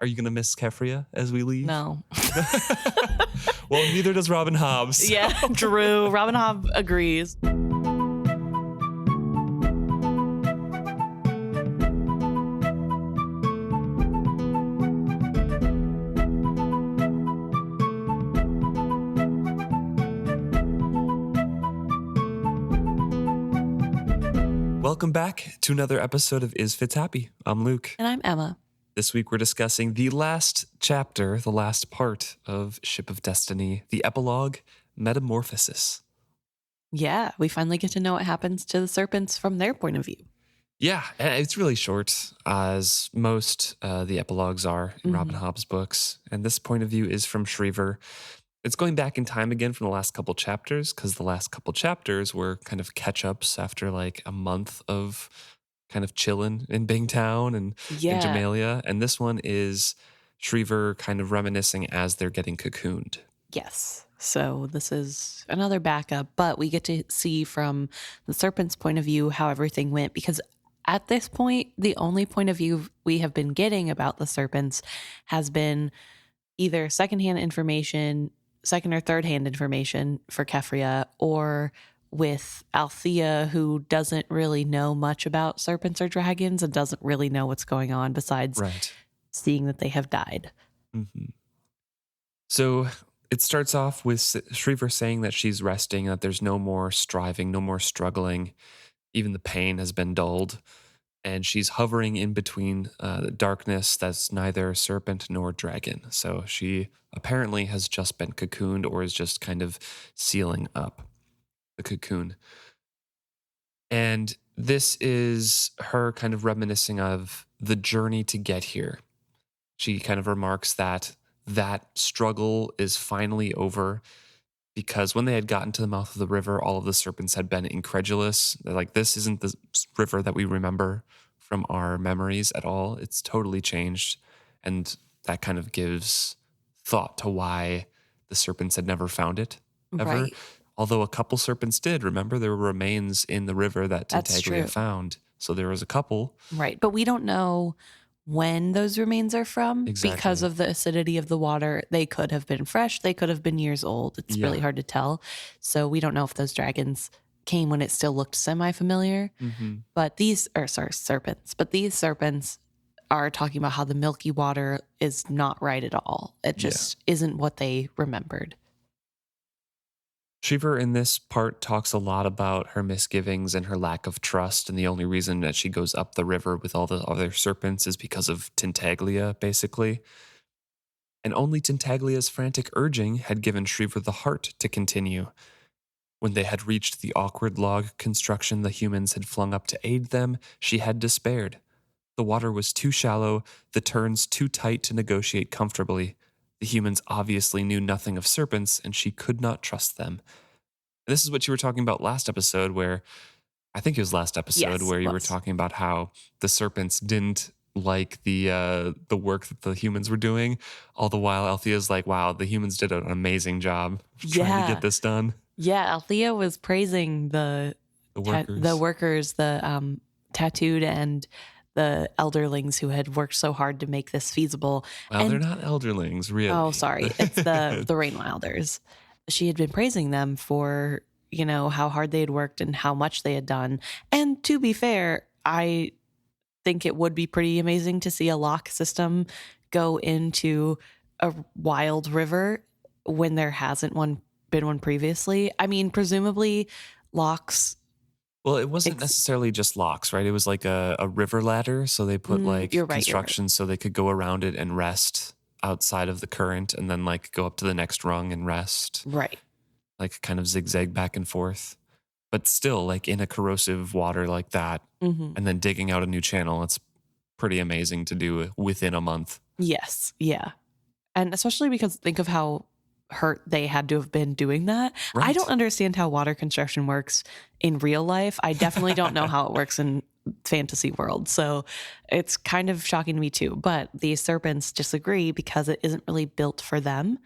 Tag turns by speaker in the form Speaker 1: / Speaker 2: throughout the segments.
Speaker 1: Are you going to miss Kefria as we leave?
Speaker 2: No.
Speaker 1: Well, neither does Robin Hobb. So.
Speaker 2: Yeah, true. Robin Hobb agrees.
Speaker 1: Welcome back to another episode of Is Fitz Happy? I'm Luke.
Speaker 2: And I'm Emma.
Speaker 1: This week we're discussing the last chapter, the last part of Ship of Destiny, the Epilogue, Metamorphosis.
Speaker 2: Yeah, we finally get to know what happens to the serpents from their point of view.
Speaker 1: Yeah, it's really short, as most the epilogues are in Robin Hobb's books. And this point of view is from Shreever. It's going back in time again from the last couple chapters, because the last couple chapters were kind of catch-ups after like a month of kind of chilling in Bingtown and in Jamalia. And this one is Shreever kind of reminiscing as they're getting cocooned.
Speaker 2: Yes. So this is another backup, but we get to see from the serpent's point of view how everything went, because at this point, the only point of view we have been getting about the serpents has been either secondhand information, second or third hand information for Kefria, or with Althea, who doesn't really know much about serpents or dragons and doesn't really know what's going on besides seeing that they have died.
Speaker 1: Mm-hmm. So it starts off with Shreever saying that she's resting, that there's no more striving, no more struggling. Even the pain has been dulled. And she's hovering in between the darkness that's neither serpent nor dragon. So she apparently has just been cocooned, or is just kind of sealing up the cocoon. And this is her kind of reminiscing of the journey to get here. She kind of remarks that that struggle is finally over, because when they had gotten to the mouth of the river, all of the serpents had been incredulous. They're like, this isn't the river that we remember from our memories at all. It's totally changed. And that kind of gives thought to why the serpents had never found it ever.
Speaker 2: Right.
Speaker 1: Although a couple serpents did. Remember, there were remains in the river that Tintaglia found. So there was a couple.
Speaker 2: Right. But we don't know when those remains are from because of the acidity of the water. They could have been fresh. They could have been years old. It's really hard to tell. So we don't know if those dragons came when it still looked semi-familiar. But these are serpents. But these serpents are talking about how the milky water is not right at all. It just isn't what they remembered.
Speaker 1: Shreever in this part talks a lot about her misgivings and her lack of trust, and the only reason that she goes up the river with all the other serpents is because of Tintaglia, basically. And only Tintaglia's frantic urging had given Shreever the heart to continue. When they had reached the awkward log construction the humans had flung up to aid them, she had despaired. The water was too shallow, the turns too tight to negotiate comfortably. The humans obviously knew nothing of serpents, and she could not trust them. This is what you were talking about last episode, where I think it was last episode where you were talking about how the serpents didn't like the work that the humans were doing. All the while, Althea's like, wow, the humans did an amazing job trying to get this done.
Speaker 2: Yeah, Althea was praising the workers, the tattooed and the Elderlings who had worked so hard to make this feasible.
Speaker 1: Well, and they're not Elderlings, really.
Speaker 2: Oh, sorry. It's the Rainwilders. She had been praising them for, how hard they had worked and how much they had done. And to be fair, I think it would be pretty amazing to see a lock system go into a wild river when there hasn't been one previously. I mean, presumably locks.
Speaker 1: Well, it wasn't necessarily just locks, right? It was like a river ladder. So they put construction so they could go around it and rest outside of the current, and then like go up to the next rung and rest.
Speaker 2: Right.
Speaker 1: Like kind of zigzag back and forth. But still, like in a corrosive water like that, and then digging out a new channel, it's pretty amazing to do within a month.
Speaker 2: Yes. Yeah. And especially because think of how hurt they had to have been doing that. Right. I don't understand how water construction works in real life. I definitely don't know how it works in fantasy world. So it's kind of shocking to me too. But these serpents disagree because it isn't really built for them,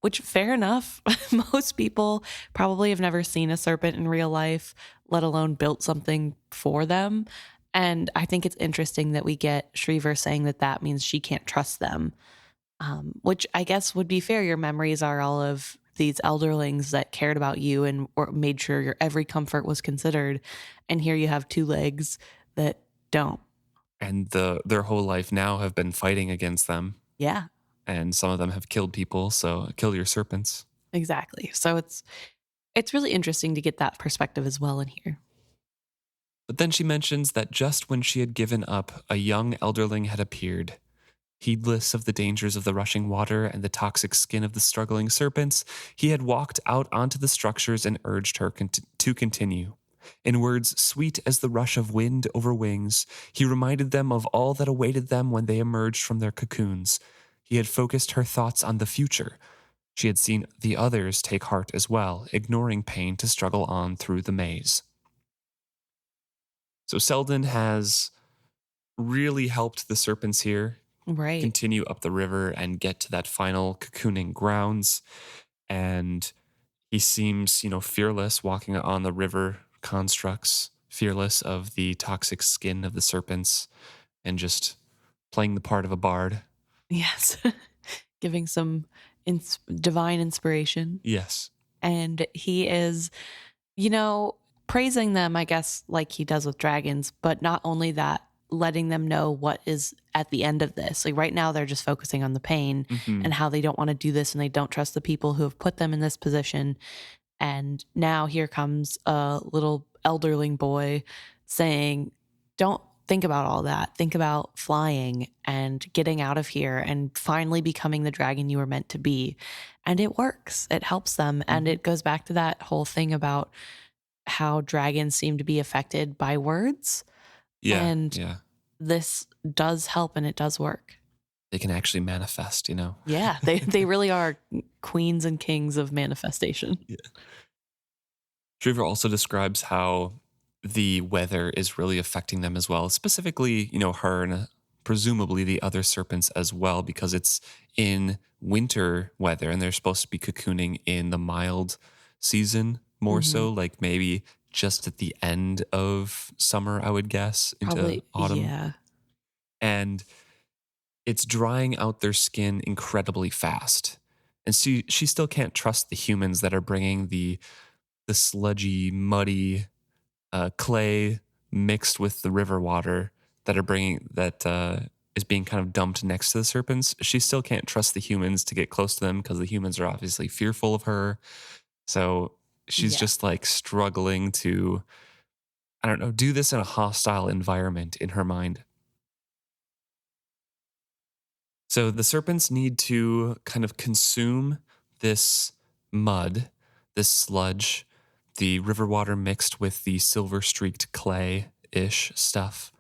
Speaker 2: which fair enough. Most people probably have never seen a serpent in real life, let alone built something for them. And I think it's interesting that we get Shreever saying that that means she can't trust them, which I guess would be fair. Your memories are all of these elderlings that cared about you and made sure your every comfort was considered. And here you have two legs that don't.
Speaker 1: And their whole life now have been fighting against them.
Speaker 2: Yeah,
Speaker 1: And some of them have killed people, so kill your serpents.
Speaker 2: exactly. So it's really interesting to get that perspective as well in here.
Speaker 1: But then she mentions that just when she had given up, a young elderling had appeared. Heedless of the dangers of the rushing water and the toxic skin of the struggling serpents, he had walked out onto the structures and urged her to continue. In words sweet as the rush of wind over wings, he reminded them of all that awaited them when they emerged from their cocoons. He had focused her thoughts on the future. She had seen the others take heart as well, ignoring pain to struggle on through the maze. So Selden has really helped the serpents here
Speaker 2: Right.
Speaker 1: continue up the river and get to that final cocooning grounds. And he seems, fearless walking on the river constructs, fearless of the toxic skin of the serpents, and just playing the part of a bard.
Speaker 2: Yes. Giving some divine inspiration.
Speaker 1: Yes.
Speaker 2: And he is, praising them, I guess, like he does with dragons, but not only that, letting them know what is at the end of this. Like right now, they're just focusing on the pain and how they don't want to do this and they don't trust the people who have put them in this position. And now here comes a little elderling boy saying, don't think about all that. Think about flying and getting out of here and finally becoming the dragon you were meant to be. And it works. It helps them. And it goes back to that whole thing about how dragons seem to be affected by words.
Speaker 1: Yeah.
Speaker 2: And
Speaker 1: yeah.
Speaker 2: this does help and it does work.
Speaker 1: They can actually manifest,
Speaker 2: Yeah, they really are queens and kings of manifestation.
Speaker 1: Yeah. Shreever also describes how the weather is really affecting them as well, specifically, her and presumably the other serpents as well, because it's in winter weather and they're supposed to be cocooning in the mild season more so, like maybe just at the end of summer, I would guess, into
Speaker 2: Probably,
Speaker 1: autumn.
Speaker 2: yeah.
Speaker 1: And it's drying out their skin incredibly fast. And she still can't trust the humans that are bringing the sludgy, muddy clay mixed with the river water that is being kind of dumped next to the serpents. She still can't trust the humans to get close to them because the humans are obviously fearful of her. So she's just like struggling to, I don't know, do this in a hostile environment in her mind. So the serpents need to kind of consume this mud, this sludge, the river water mixed with the silver streaked clay-ish stuff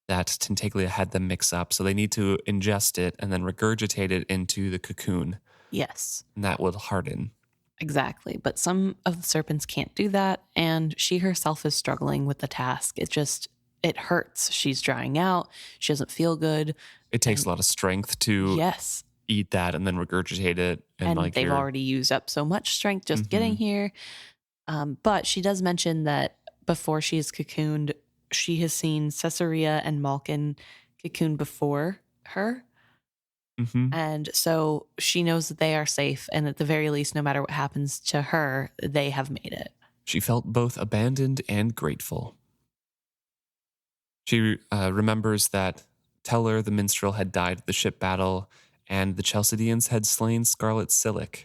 Speaker 1: that Tentaglia had them mix up. So they need to ingest it and then regurgitate it into the cocoon.
Speaker 2: Yes.
Speaker 1: And that will harden.
Speaker 2: Exactly. But some of the serpents can't do that. And she herself is struggling with the task. It hurts. She's drying out. She doesn't feel good.
Speaker 1: It takes a lot of strength to eat that and then regurgitate it.
Speaker 2: And like they've already used up so much strength just getting here. But she does mention that before she is cocooned, she has seen Caesarea and Malkin cocoon before her. And so she knows that they are safe. And at the very least, no matter what happens to her, they have made it.
Speaker 1: She felt both abandoned and grateful. She remembers that Teller the minstrel had died at the ship battle, and the Chalcidians had slain Scarlet Silic.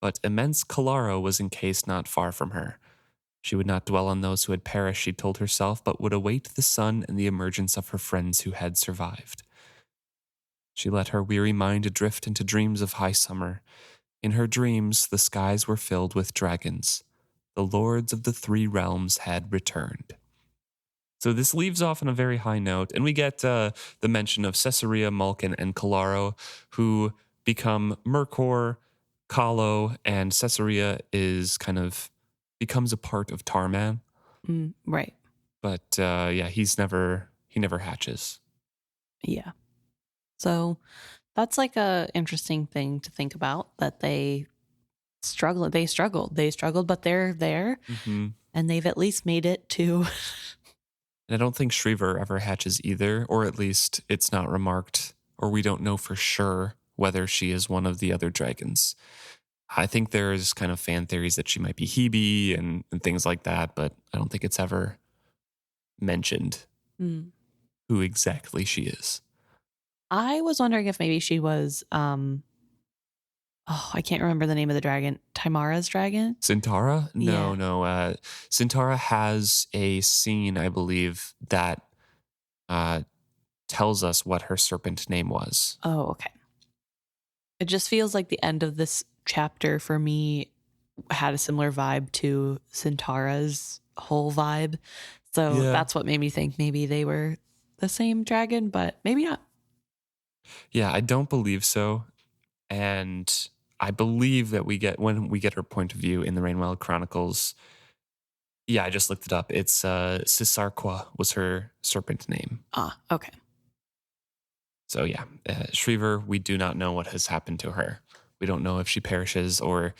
Speaker 1: But immense Calaro was encased not far from her. She would not dwell on those who had perished, she told herself, but would await the sun and the emergence of her friends who had survived. She let her weary mind adrift into dreams of high summer. In her dreams, the skies were filled with dragons. The lords of the three realms had returned. So this leaves off on a very high note, and we get the mention of Caesarea, Malkin, and Calaro, who become Mercor, Kahlo, and Caesarea becomes a part of Tarman.
Speaker 2: Right.
Speaker 1: But he never hatches.
Speaker 2: Yeah. So that's like a interesting thing to think about, that they struggled, but they're there and they've at least made it to
Speaker 1: And I don't think Shreever ever hatches either, or at least it's not remarked, or we don't know for sure whether she is one of the other dragons. I think there's kind of fan theories that she might be Hebe and things like that, but I don't think it's ever mentioned
Speaker 2: Mm.
Speaker 1: who exactly she is.
Speaker 2: I was wondering if maybe she was, I can't remember the name of the dragon. Timara's dragon?
Speaker 1: Centaura?
Speaker 2: Yeah.
Speaker 1: No. Centaura has a scene, I believe, that tells us what her serpent name was.
Speaker 2: Oh, okay. It just feels like the end of this chapter for me had a similar vibe to Centaura's whole vibe. So
Speaker 1: Yeah.
Speaker 2: that's what made me think maybe they were the same dragon, but maybe not.
Speaker 1: Yeah, I don't believe so. And I believe that when we get her point of view in the Rainwell Chronicles. Yeah, I just looked it up. It's Cisarqua was her serpent name.
Speaker 2: Ah, okay.
Speaker 1: So yeah, Shreever, we do not know what has happened to her. We don't know if she perishes or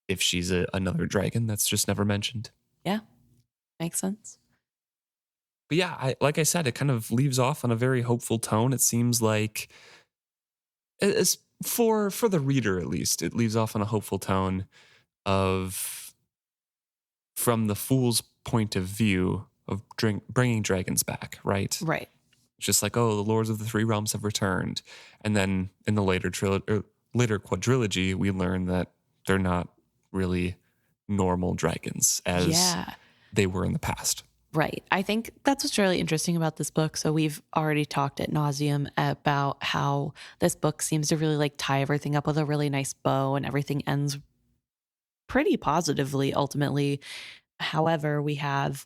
Speaker 1: if she's another dragon. That's just never mentioned.
Speaker 2: Yeah, makes sense.
Speaker 1: But yeah, like I said, it kind of leaves off on a very hopeful tone. It seems like, as for the reader at least, it leaves off on a hopeful tone of, from the fool's point of view of bringing dragons back, right?
Speaker 2: Right.
Speaker 1: Just like, oh, the lords of the three realms have returned, and then in the later quadrilogy, we learn that they're not really normal dragons as they were in the past.
Speaker 2: Right. I think that's what's really interesting about this book. So we've already talked at nauseum about how this book seems to really like tie everything up with a really nice bow and everything ends pretty positively ultimately. However, we have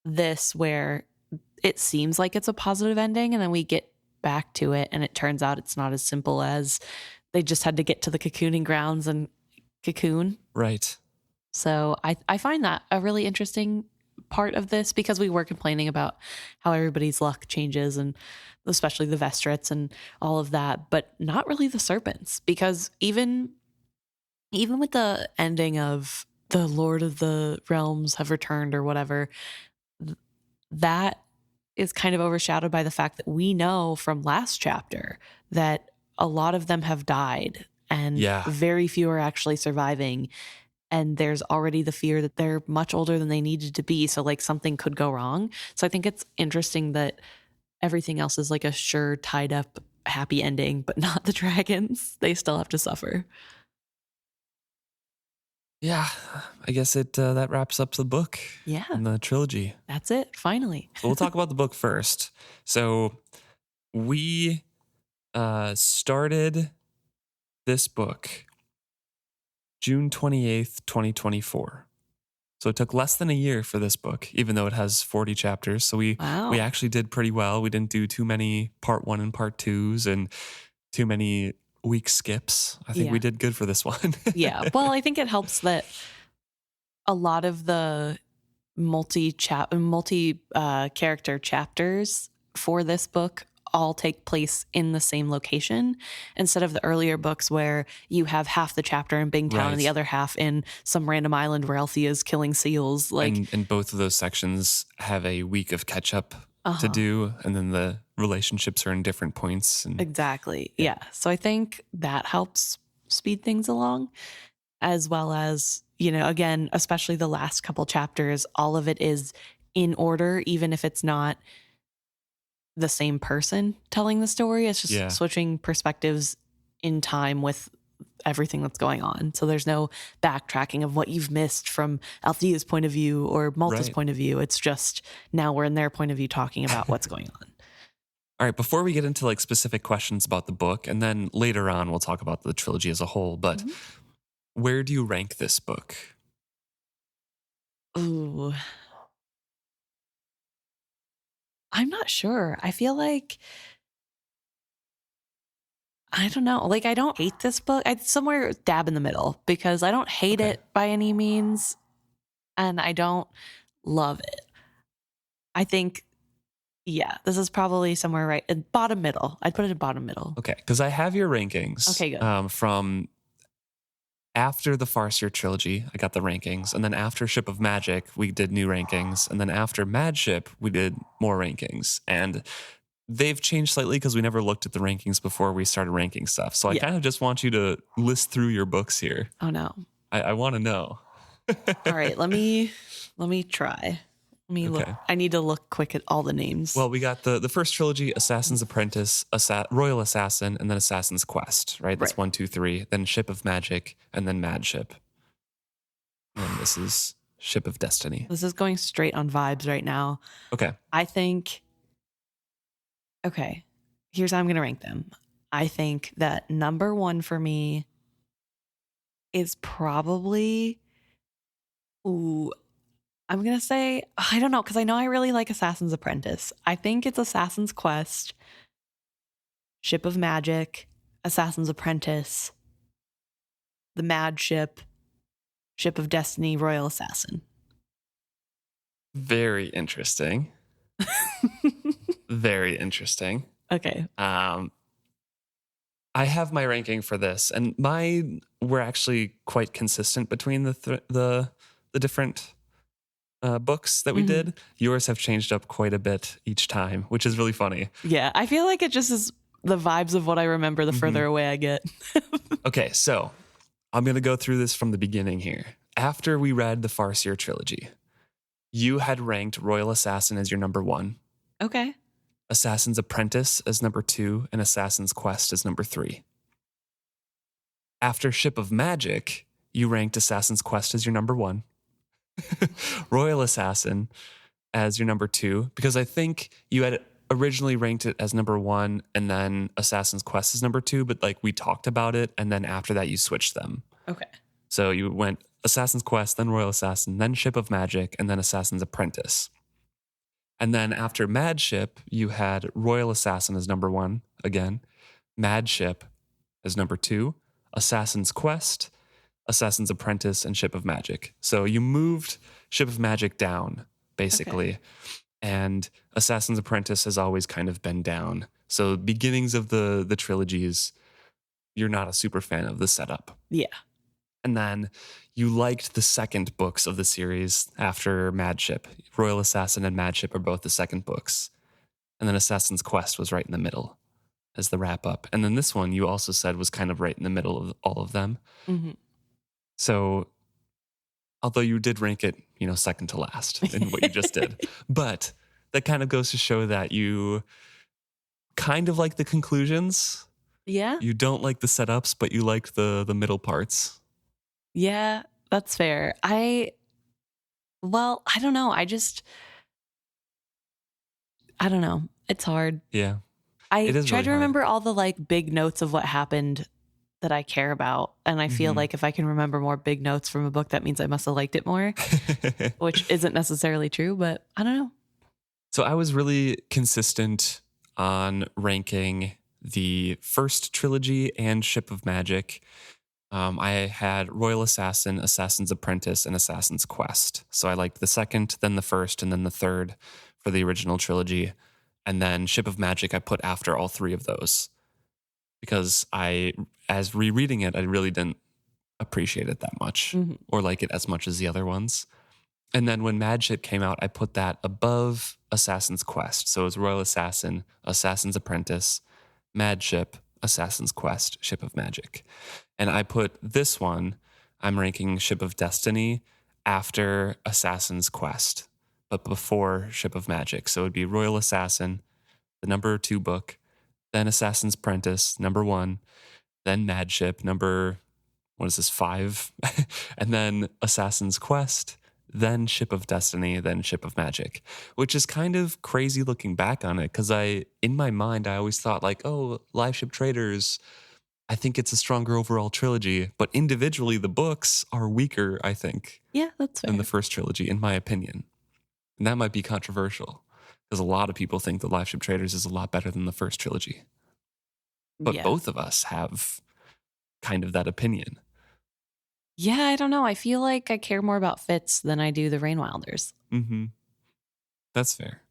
Speaker 2: this where it seems like it's a positive ending and then we get back to it and it turns out it's not as simple as they just had to get to the cocooning grounds and cocoon.
Speaker 1: Right.
Speaker 2: So I find that a really interesting part of this because we were complaining about how everybody's luck changes and especially the Vestrets and all of that, but not really the serpents because even with the ending of the Lord of the Realms have returned or whatever, that is kind of overshadowed by the fact that we know from last chapter that a lot of them have died and very few are actually surviving. And there's already the fear that they're much older than they needed to be. So like something could go wrong. So I think it's interesting that everything else is like a sure tied up happy ending, but not the dragons. They still have to suffer.
Speaker 1: Yeah, I guess that wraps up the book.
Speaker 2: Yeah.
Speaker 1: And the trilogy.
Speaker 2: That's it, finally.
Speaker 1: So we'll talk about the book first. So we started this book June 28th, 2024. So it took less than a year for this book, even though it has 40 chapters. So we actually did pretty well. We didn't do too many part 1 and part 2s and too many week skips. I think we did good for this one.
Speaker 2: Yeah. Well, I think it helps that a lot of the multi character chapters for this book all take place in the same location instead of the earlier books where you have half the chapter in Bingtown and the other half in some random island where Althea is killing seals. Like,
Speaker 1: and both of those sections have a week of catch up to do, and then the relationships are in different points. And,
Speaker 2: exactly. Yeah. So I think that helps speed things along, as well as, you know, again, especially the last couple chapters, all of it is in order, even if it's not the same person telling the story. It's just switching perspectives in time with everything that's going on. So there's no backtracking of what you've missed from Althea's point of view or Malta's point of view. It's just now we're in their point of view talking about what's going on.
Speaker 1: All right, before we get into like specific questions about the book, and then later on we'll talk about the trilogy as a whole, but where do you rank this book?
Speaker 2: Ooh. I'm not sure. I feel like, I don't know. Like, I don't hate this book. It's somewhere dab in the middle because I don't hate it by any means and I don't love it. I think, this is probably somewhere right in bottom middle. I'd put it in bottom middle.
Speaker 1: Okay, because I have your rankings.
Speaker 2: Okay, good.
Speaker 1: From After the Farseer trilogy, I got the rankings. And then after Ship of Magic, we did new rankings. And then after Mad Ship, we did more rankings. And they've changed slightly because we never looked at the rankings before we started ranking stuff. So I kind of just want you to list through your books here.
Speaker 2: Oh no.
Speaker 1: I want to know.
Speaker 2: All right, let me try. Let me look. I need to look quick at all the names.
Speaker 1: Well, we got the first trilogy, Assassin's Apprentice, Royal Assassin, and then Assassin's Quest, right? That's 1, 2, 3. Then Ship of Magic, and then Mad Ship. And this is Ship of Destiny.
Speaker 2: This is going straight on vibes right now.
Speaker 1: Okay.
Speaker 2: I think, okay, here's how I'm going to rank them. I think that number 1 for me is probably, I'm going to say, I don't know, because I know I really like Assassin's Apprentice. I think it's Assassin's Quest, Ship of Magic, Assassin's Apprentice, the Mad Ship, Ship of Destiny, Royal Assassin.
Speaker 1: Very interesting. Very interesting.
Speaker 2: Okay.
Speaker 1: I have my ranking for this, and mine were actually quite consistent between the different books that we did. Yours have changed up quite a bit each time, which is really funny.
Speaker 2: Yeah, I feel like it just is the vibes of what I remember the further away I get.
Speaker 1: Okay, so I'm going to go through this from the beginning here. After we read the Farseer trilogy, you had ranked Royal Assassin as your number 1.
Speaker 2: Okay.
Speaker 1: Assassin's Apprentice as number 2, and Assassin's Quest as number 3. After Ship of Magic, you ranked Assassin's Quest as your number 1. Royal Assassin as your number 2, because I think you had originally ranked it as number 1 and then Assassin's Quest as number 2, but like we talked about it, and then after that you switched them.
Speaker 2: Okay.
Speaker 1: So you went Assassin's Quest, then Royal Assassin, then Ship of Magic, and then Assassin's Apprentice. And then after Mad Ship, you had Royal Assassin as number 1 again, Mad Ship as number 2, Assassin's Quest, Assassin's Apprentice, and Ship of Magic. So you moved Ship of Magic down, basically. Okay. And Assassin's Apprentice has always kind of been down. So beginnings of the trilogies, you're not a super fan of the setup.
Speaker 2: Yeah.
Speaker 1: And then you liked the second books of the series after Mad Ship. Royal Assassin and Mad Ship are both the second books. And then Assassin's Quest was right in the middle as the wrap up. And then this one you also said was kind of right in the middle of all of them. Mm-hmm. So although you did rank it, second to last in what you just did, but that kind of goes to show that you kind of like the conclusions.
Speaker 2: Yeah.
Speaker 1: You don't like the setups, but you like the middle parts.
Speaker 2: Yeah, that's fair. I don't know. I don't know. It's hard.
Speaker 1: Yeah.
Speaker 2: I try to remember all the like big notes of what happened that I care about. And I feel like if I can remember more big notes from a book, that means I must have liked it more, which isn't necessarily true, but I don't know.
Speaker 1: So I was really consistent on ranking the first trilogy and Ship of Magic. I had Royal Assassin, Assassin's Apprentice, and Assassin's Quest. So I liked the second, then the first, and then the third for the original trilogy. And then Ship of Magic I put after all 3 of those. Because as rereading it, I really didn't appreciate it that much or like it as much as the other ones. And then when Mad Ship came out, I put that above Assassin's Quest. So it was Royal Assassin, Assassin's Apprentice, Mad Ship, Assassin's Quest, Ship of Magic. And I put this one, I'm ranking Ship of Destiny after Assassin's Quest, but before Ship of Magic. So it would be Royal Assassin, the number 2 book, then Assassin's Apprentice, number 1, then Mad Ship, number, 5? And then Assassin's Quest, then Ship of Destiny, then Ship of Magic, which is kind of crazy looking back on it because in my mind, I always thought like, oh, Liveship Traders, I think it's a stronger overall trilogy, but individually the books are weaker, I think.
Speaker 2: Yeah, that's fair.
Speaker 1: Than the first trilogy, in my opinion. And that might be controversial because a lot of people think the Liveship Traders is a lot better than the first trilogy. But both of us have kind of that opinion.
Speaker 2: Yeah, I don't know. I feel like I care more about Fitz than I do the Rainwilders.
Speaker 1: Mm-hmm. That's fair.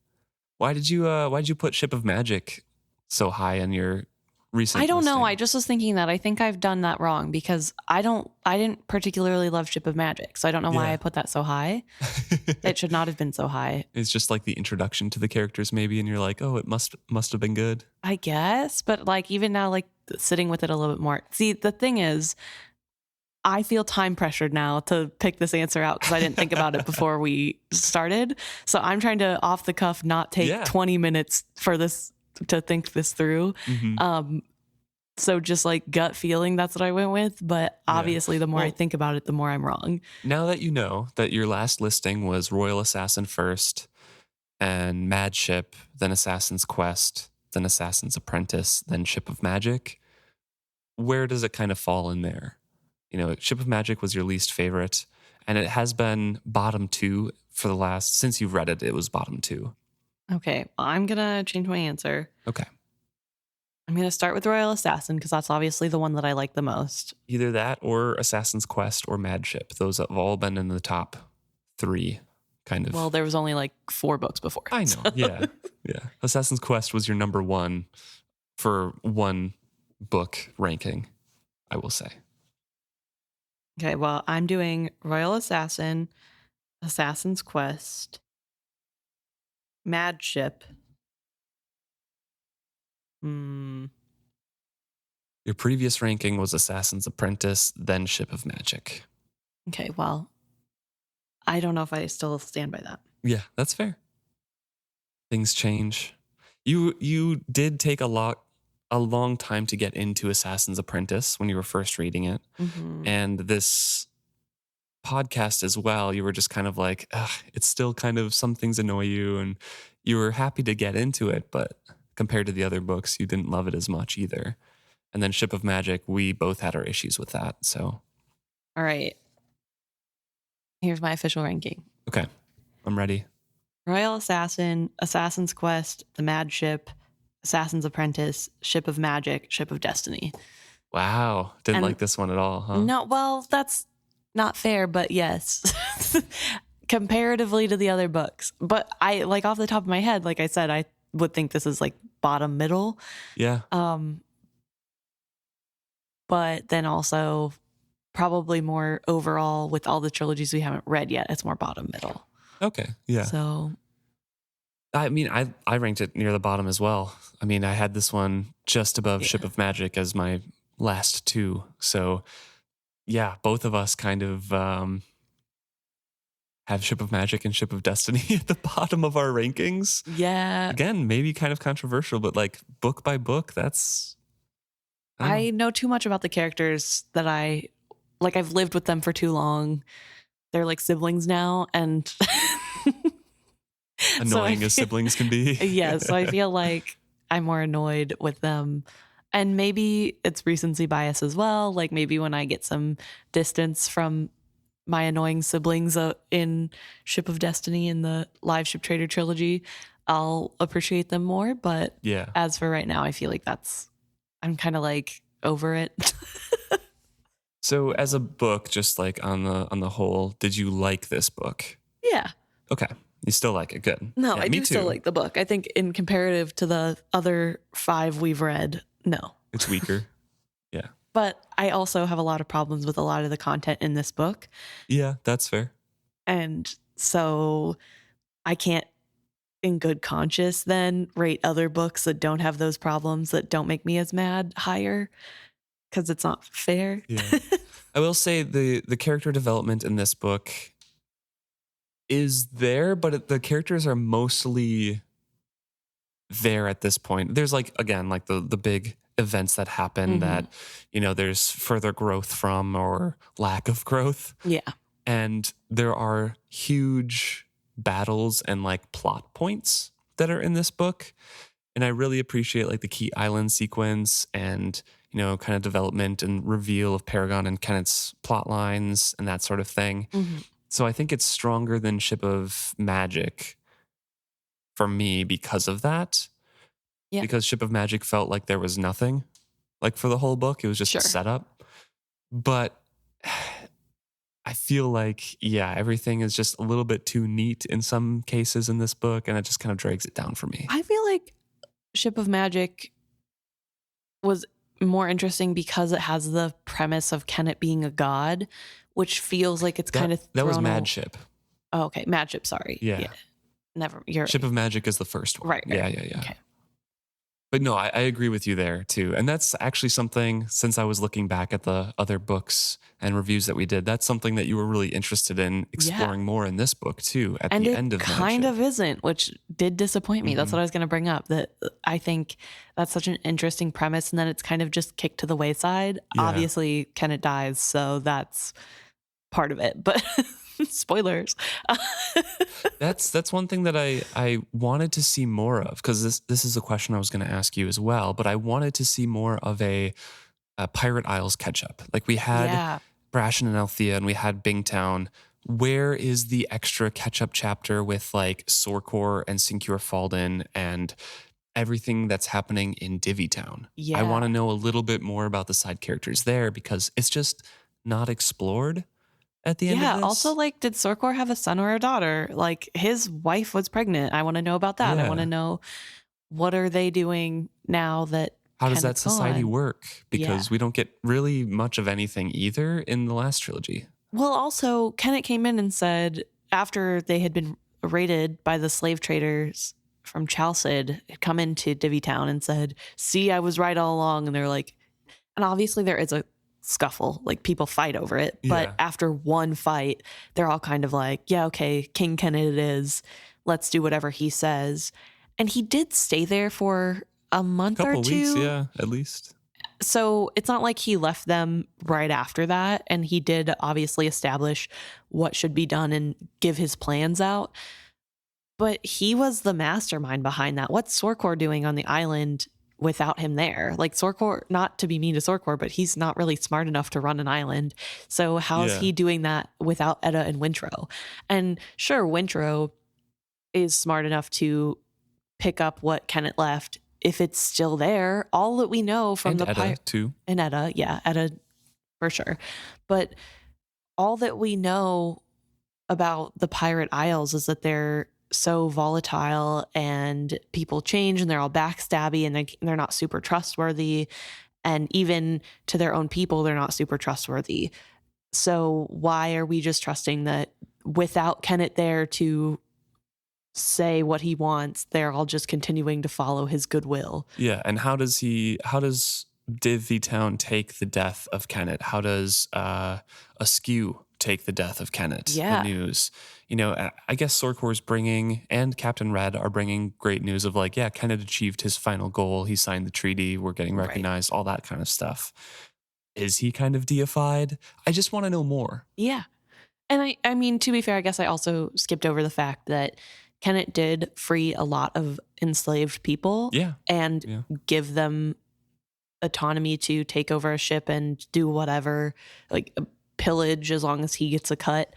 Speaker 1: Why did you put Ship of Magic so high on your recent
Speaker 2: I don't know.
Speaker 1: listing.
Speaker 2: I just was thinking that. I think I've done that wrong because I didn't particularly love Ship of Magic. So I don't know why I put that so high. It should not have been so high.
Speaker 1: It's just like the introduction to the characters maybe, and you're like, oh, it must have been good.
Speaker 2: I guess. But like even now, like sitting with it a little bit more. See, the thing is, I feel time pressured now to pick this answer out because I didn't think about it before we started. So I'm trying to off the cuff not take 20 minutes for this to think this through. So just like gut feeling, that's what I went with. But obviously, the more I think about it, the more I'm wrong.
Speaker 1: Now that you know that your last listing was Royal Assassin first, and Mad Ship, then Assassin's Quest, then Assassin's Apprentice, then Ship of Magic, where does it kind of fall in there? You know, Ship of Magic was your least favorite, and it has been bottom 2 for the last, since you've read it, it was bottom 2.
Speaker 2: Okay, well, I'm going to change my answer.
Speaker 1: Okay.
Speaker 2: I'm going to start with Royal Assassin because that's obviously the one that I like the most.
Speaker 1: Either that or Assassin's Quest or Mad Ship. Those have all been in the top 3, kind of.
Speaker 2: Well, there was only like 4 books before.
Speaker 1: I know, yeah. Assassin's Quest was your number 1 for one book ranking, I will say.
Speaker 2: Okay, well, I'm doing Royal Assassin, Assassin's Quest, Mad Ship.
Speaker 1: Your previous ranking was Assassin's Apprentice, then Ship of Magic.
Speaker 2: Okay, well, I don't know if I still stand by that.
Speaker 1: Yeah, that's fair. Things change. You did take a long time to get into Assassin's Apprentice when you were first reading it. And this podcast as well, you were just kind of like, it's still kind of, some things annoy you, and you were happy to get into it, but compared to the other books, you didn't love it as much either. And then Ship of Magic, we both had our issues with that. So,
Speaker 2: all right. Here's my official ranking.
Speaker 1: Okay, I'm ready.
Speaker 2: Royal Assassin, Assassin's Quest, The Mad Ship, Assassin's Apprentice, Ship of Magic, Ship of Destiny.
Speaker 1: Wow. Didn't like this one at all, huh?
Speaker 2: No, well, that's not fair, but yes. Comparatively to the other books. But I, like, off the top of my head, like I said, I would think this is like bottom middle.
Speaker 1: Yeah.
Speaker 2: But then also probably more overall with all the trilogies we haven't read yet, it's more bottom middle.
Speaker 1: Okay. Yeah.
Speaker 2: So
Speaker 1: I mean, I ranked it near the bottom as well. I mean, I had this one just above Ship of Magic as my last 2. So yeah, both of us kind of have Ship of Magic and Ship of Destiny at the bottom of our rankings.
Speaker 2: Yeah.
Speaker 1: Again, maybe kind of controversial, but like book by book, that's...
Speaker 2: I know too much about the characters that I've lived with them for too long. They're like siblings now, and
Speaker 1: annoying as siblings can be.
Speaker 2: Yeah, so I feel like I'm more annoyed with them. And maybe it's recency bias as well. Like maybe when I get some distance from my annoying siblings in Ship of Destiny in the Liveship Trader trilogy, I'll appreciate them more. But as for right now, I feel like I'm kind of like over it.
Speaker 1: So as a book, just like on the whole, did you like this book?
Speaker 2: Yeah.
Speaker 1: Okay. You still like it. Good.
Speaker 2: No,
Speaker 1: yeah,
Speaker 2: I do still like the book. I think in comparative to the other 5 we've read, no.
Speaker 1: It's weaker. Yeah.
Speaker 2: But I also have a lot of problems with a lot of the content in this book.
Speaker 1: Yeah, that's fair.
Speaker 2: And so I can't, in good conscience, then rate other books that don't have those problems, that don't make me as mad, higher, because it's not fair.
Speaker 1: Yeah. I will say the character development in this book is there, but the characters are mostly there at this point. There's like, again, like the big events that happen that, you know, there's further growth from or lack of growth.
Speaker 2: Yeah.
Speaker 1: And there are huge battles and like plot points that are in this book. And I really appreciate like the key island sequence and, you know, kind of development and reveal of Paragon and Kenneth's plot lines and that sort of thing. So I think it's stronger than Ship of Magic for me because of that. Yeah. Because Ship of Magic felt like there was nothing like for the whole book. It was just a setup. But I feel like, yeah, everything is just a little bit too neat in some cases in this book, and it just kind of drags it down for me.
Speaker 2: I feel like Ship of Magic was more interesting because it has the premise of Kenneth being a god, which feels like it's kind of
Speaker 1: that was
Speaker 2: thrown
Speaker 1: Madship.
Speaker 2: Oh, okay, Madship. Sorry.
Speaker 1: Yeah.
Speaker 2: Never. You're
Speaker 1: Ship of Magic is the first one.
Speaker 2: right.
Speaker 1: Yeah.
Speaker 2: Okay.
Speaker 1: But no, I agree with you there too. And that's actually something, since I was looking back at the other books and reviews that we did, that's something that you were really interested in exploring more in this book too, at
Speaker 2: And
Speaker 1: the
Speaker 2: it
Speaker 1: end of
Speaker 2: kind
Speaker 1: Madship.
Speaker 2: of isn't, which did disappoint me. That's what I was going to bring up. That I think that's such an interesting premise, and then it's kind of just kicked to the wayside.
Speaker 1: Yeah.
Speaker 2: Obviously, Kenneth dies, so that's part of it. But spoilers.
Speaker 1: That's one thing that I wanted to see more of, because this is a question I was going to ask you as well. But I wanted to see more of a Pirate Isles catch up. Like we had Brashen and Althea, and we had Bingtown. Where is the extra catch up chapter with like Sorkor and Secure Falden and everything that's happening in Divvytown?
Speaker 2: Yeah.
Speaker 1: I want to know a little bit more about the side characters there, because it's just not explored at the end of this.
Speaker 2: Also, like, did Sorkor have a son or a daughter? Like, his wife was pregnant. I want to know about that.
Speaker 1: Yeah.
Speaker 2: I want to know, what are they doing now that
Speaker 1: how does that
Speaker 2: Kenneth's
Speaker 1: society
Speaker 2: gone?
Speaker 1: work? Because we don't get really much of anything either in the last trilogy.
Speaker 2: Well, also, Kenneth came in and said, after they had been raided by the slave traders from Chalcid, had come into Divvytown and said, "See, I was right all along." And they're like, and obviously there is a scuffle, like people fight over it. But after one fight, they're all kind of like, yeah, okay, King Kenneth it is. Let's do whatever he says. And he did stay there for a month or two.
Speaker 1: Weeks, at least.
Speaker 2: So it's not like he left them right after that. And he did obviously establish what should be done and give his plans out. But he was the mastermind behind that. What's Sorkor doing on the island without him there? Like, Sorkor, not to be mean to Sorkor, but he's not really smart enough to run an island. So how is he doing that without Edda and Wintrow? And sure, Wintrow is smart enough to pick up what Kenneth left if it's still there. All that we know from
Speaker 1: and
Speaker 2: the
Speaker 1: Edda too.
Speaker 2: And Edda, Edda for sure. But all that we know about the Pirate Isles is that they're so volatile and people change and they're all backstabby and they're not super trustworthy. And even to their own people, they're not super trustworthy. So why are we just trusting that without Kenneth there to say what he wants, they're all just continuing to follow his goodwill?
Speaker 1: Yeah. And how does Divvytown take the death of Kenneth? How does Askew take the death of Kenneth? The news. You know, I guess Sorkor's bringing, and Captain Red are bringing great news of like, yeah, Kenneth achieved his final goal. He signed the treaty. We're getting recognized, all that kind of stuff. Is he kind of deified? I just want to know more.
Speaker 2: Yeah. And I mean, to be fair, I guess I also skipped over the fact that Kenneth did free a lot of enslaved people and give them autonomy to take over a ship and do whatever, like pillage, as long as he gets a cut.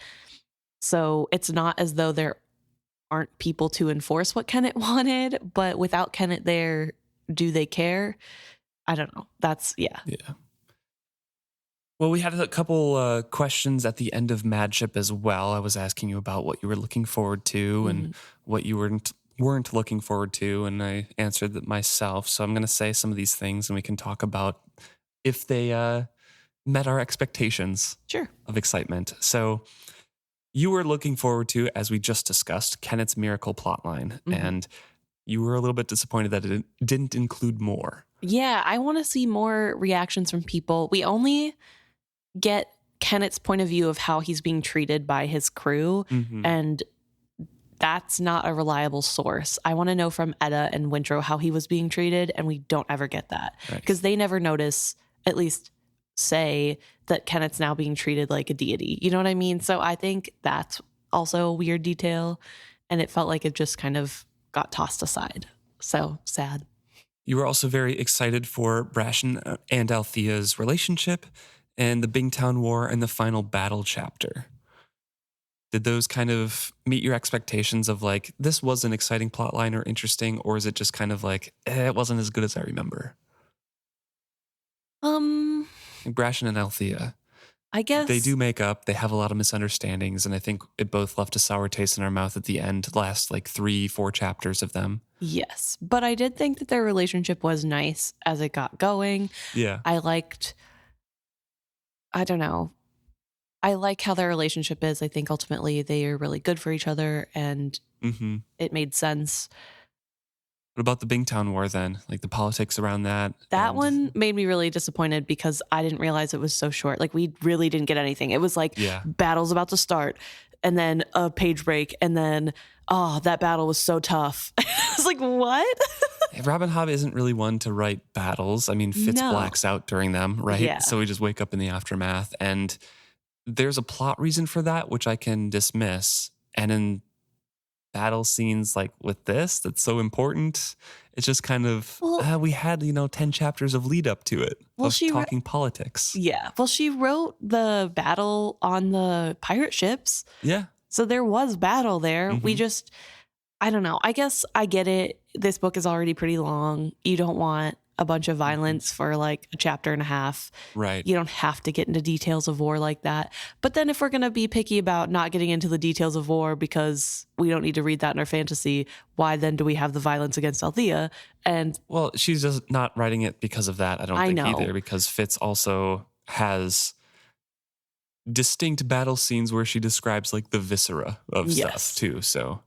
Speaker 2: So it's not as though there aren't people to enforce what Kenneth wanted, but without Kenneth there, do they care? I don't know. That's, yeah.
Speaker 1: Well, we had a couple questions at the end of Madship as well. I was asking you about what you were looking forward to and what you weren't looking forward to, and I answered that myself. So I'm going to say some of these things, and we can talk about if they met our expectations of excitement. So you were looking forward to, as we just discussed, Kenneth's miracle plotline, and you were a little bit disappointed that it didn't include more.
Speaker 2: Yeah, I want to see more reactions from people. We only get Kenneth's point of view of how he's being treated by his crew, and that's not a reliable source. I want to know from Edda and Wintrow how he was being treated, and we don't ever get that because they never notice, at least say, that Kenneth's now being treated like a deity. You know what I mean? So I think that's also a weird detail, and it felt like it just kind of got tossed aside. So sad.
Speaker 1: You were also very excited for Brashen and Althea's relationship and the Bingtown War and the final battle chapter. Did those kind of meet your expectations of like, this was an exciting plotline or interesting, or is it just kind of like, it wasn't as good as I remember? Brashen and Althea.
Speaker 2: I guess
Speaker 1: they do make up. They have a lot of misunderstandings, and I think it both left a sour taste in our mouth at the end, the last like 3-4 chapters of them.
Speaker 2: Yes, but I did think that their relationship was nice as it got going.
Speaker 1: Yeah.
Speaker 2: I don't know. I like how their relationship is. I think ultimately they are really good for each other and it made sense.
Speaker 1: What about the Bingtown War then? Like the politics around that?
Speaker 2: That one made me really disappointed because I didn't realize it was so short. Like we really didn't get anything. It was like battle's about to start and then a page break and then, oh, that battle was so tough. I was like, what?
Speaker 1: Robin Hobb isn't really one to write battles. I mean, Fitz blacks out during them, right?
Speaker 2: Yeah.
Speaker 1: So we just wake up in the aftermath. And there's a plot reason for that, which I can dismiss. And in battle scenes like with this, that's so important, it's just kind of, we had, 10 chapters of lead up to it, of talking politics.
Speaker 2: Yeah. Well, she wrote the battle on the pirate ships.
Speaker 1: Yeah.
Speaker 2: So there was battle there. We just, I don't know. I guess I get it. This book is already pretty long. You don't want a bunch of violence for like a chapter and a half.
Speaker 1: Right.
Speaker 2: You don't have to get into details of war like that. But then if we're going to be picky about not getting into the details of war because we don't need to read that in our fantasy, why then do we have the violence against Althea? And
Speaker 1: well, she's just not writing it because of that. I don't think either, because Fitz also has distinct battle scenes where she describes like the viscera of stuff too. So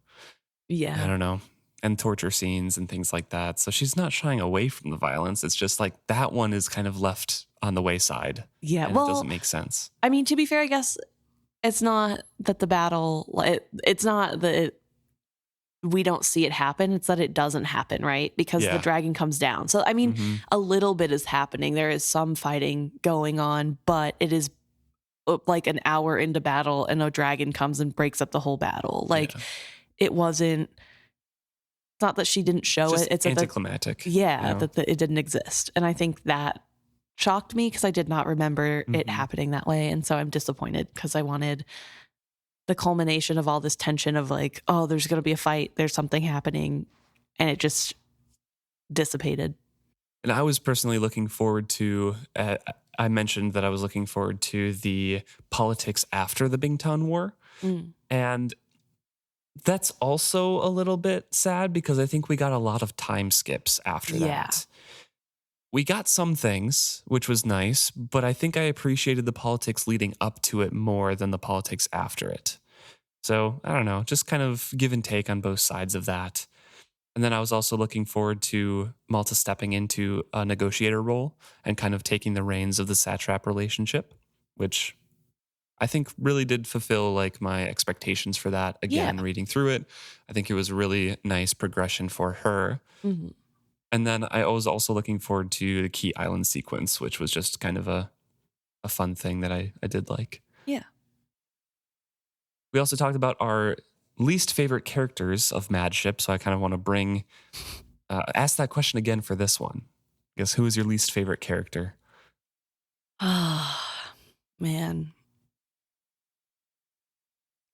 Speaker 2: yeah,
Speaker 1: I don't know. And torture scenes and things like that. So she's not shying away from the violence. It's just like that one is kind of left on the wayside.
Speaker 2: Yeah,
Speaker 1: and
Speaker 2: well,
Speaker 1: it doesn't make sense.
Speaker 2: I mean, to be fair, I guess it's not that the battle, it's not that we don't see it happen. It's that it doesn't happen, right? Because the dragon comes down. So, I mean, a little bit is happening. There is some fighting going on, but it is like an hour into battle and a dragon comes and breaks up the whole battle. Like it wasn't, it's not that she didn't show
Speaker 1: just
Speaker 2: it. It's
Speaker 1: anticlimactic.
Speaker 2: That it didn't exist. And I think that shocked me because I did not remember it happening that way. And so I'm disappointed because I wanted the culmination of all this tension of like, oh, there's going to be a fight. There's something happening. And it just dissipated.
Speaker 1: And I was personally looking forward to, I mentioned that I was looking forward to the politics after the Bingtown War. And that's also a little bit sad because I think we got a lot of time skips after that. We got some things, which was nice, but I think I appreciated the politics leading up to it more than the politics after it. So I don't know, just kind of give and take on both sides of that. And then I was also looking forward to Malta stepping into a negotiator role and kind of taking the reins of the satrap relationship, which I think really did fulfill like my expectations for that. Again, reading through it, I think it was a really nice progression for her. And then I was also looking forward to the Key Island sequence, which was just kind of a fun thing that I did like.
Speaker 2: Yeah.
Speaker 1: We also talked about our least favorite characters of Madship, so I kind of want to ask that question again for this one. I guess who is your least favorite character?
Speaker 2: Ah, man.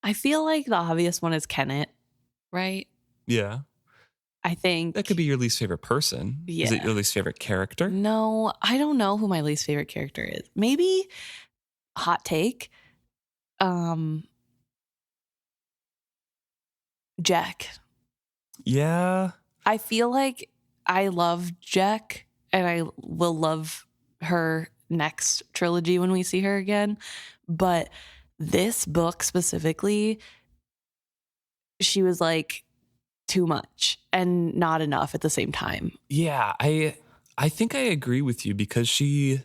Speaker 2: I feel like the obvious one is Kenneth, right?
Speaker 1: Yeah.
Speaker 2: I think
Speaker 1: that could be your least favorite person.
Speaker 2: Yeah.
Speaker 1: Is it your least favorite character?
Speaker 2: No, I don't know who my least favorite character is. Maybe hot take. Jack.
Speaker 1: Yeah.
Speaker 2: I feel like I love Jack and I will love her next trilogy when we see her again. But this book specifically, she was like too much and not enough at the same time.
Speaker 1: Yeah, I think I agree with you because she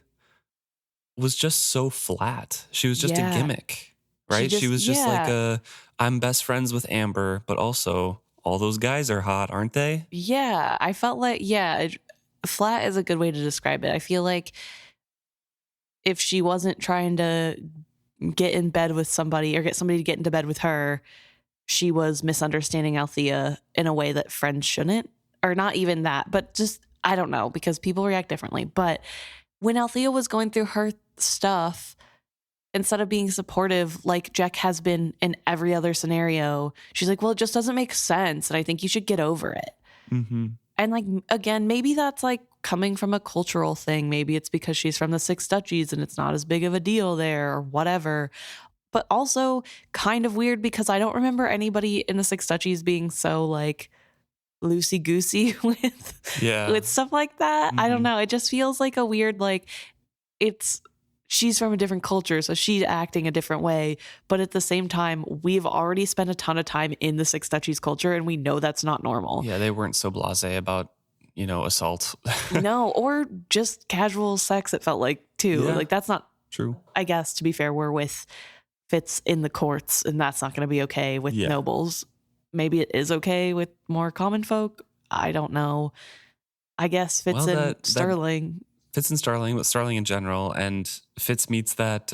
Speaker 1: was just so flat. She was just a gimmick, right? She was just like I'm best friends with Amber, but also all those guys are hot, aren't they?
Speaker 2: Yeah, I felt like, flat is a good way to describe it. I feel like if she wasn't trying to get in bed with somebody or get somebody to get into bed with her, she was misunderstanding Althea in a way that friends shouldn't, or not even that, but just, I don't know, because people react differently. But when Althea was going through her stuff, instead of being supportive like Jack has been in every other scenario, she's like, well, it just doesn't make sense. And I think you should get over it. And like, again, maybe that's like coming from a cultural thing. Maybe it's because she's from the Six Duchies and it's not as big of a deal there or whatever. But also kind of weird because I don't remember anybody in the Six Duchies being so like loosey goosey with stuff like that. I don't know. It just feels like a weird, like she's from a different culture, so she's acting a different way. But at the same time, we've already spent a ton of time in the Six Duchies culture, and we know that's not normal.
Speaker 1: Yeah, they weren't so blasé about, assault.
Speaker 2: No, or just casual sex, it felt like, too.
Speaker 1: Yeah.
Speaker 2: Like, that's not
Speaker 1: True.
Speaker 2: I guess, to be fair, we're with Fitz in the courts, and that's not going to be okay with nobles. Maybe it is okay with more common folk. I don't know. I guess Fitz and Sterling.
Speaker 1: Fitz and Starling, but Starling in general, and Fitz meets that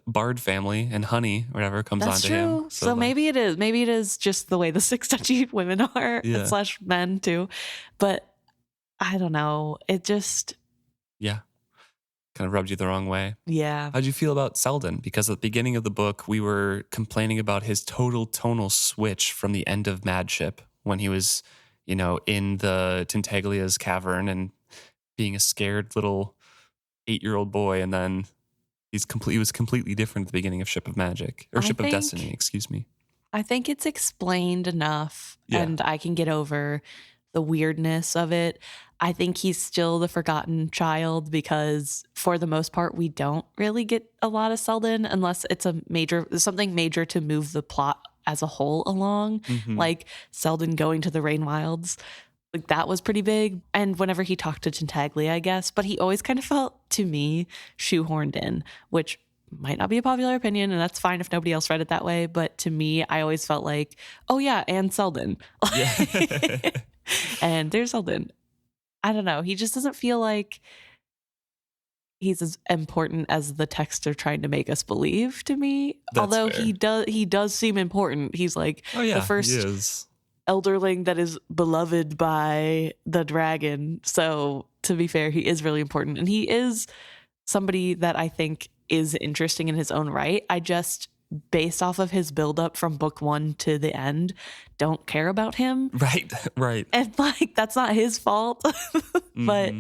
Speaker 1: Bard family, and Honey, whatever, comes onto him.
Speaker 2: So maybe it is. Maybe it is just the way the Six Duchy women are, / men too. But I don't know. It just...
Speaker 1: Yeah. Kind of rubbed you the wrong way.
Speaker 2: Yeah.
Speaker 1: How'd you feel about Selden? Because at the beginning of the book, we were complaining about his total tonal switch from the end of Madship when he was, in the Tintaglia's cavern and being a scared little 8-year-old boy, and then he was completely different at the beginning of Ship of Magic, or Ship of Destiny, excuse me.
Speaker 2: I think it's explained enough, and I can get over the weirdness of it. I think he's still the forgotten child because for the most part, we don't really get a lot of Selden unless it's something major to move the plot as a whole along, like Selden going to the Rain Wilds. Like that was pretty big. And whenever he talked to Tintaglia, I guess, but he always kind of felt, to me, shoehorned in, which might not be a popular opinion, and that's fine if nobody else read it that way. But to me, I always felt like, oh yeah, and Selden. Yeah. And there's Selden. I don't know. He just doesn't feel like he's as important as the texts are trying to make us believe to me.
Speaker 1: That's
Speaker 2: although
Speaker 1: fair.
Speaker 2: he does seem important. He's like the first elderling that is beloved by the dragon. So to be fair, he is really important. And he is somebody that I think is interesting in his own right. I just, based off of his buildup from book 1 to the end, don't care about him.
Speaker 1: Right.
Speaker 2: And like, that's not his fault. But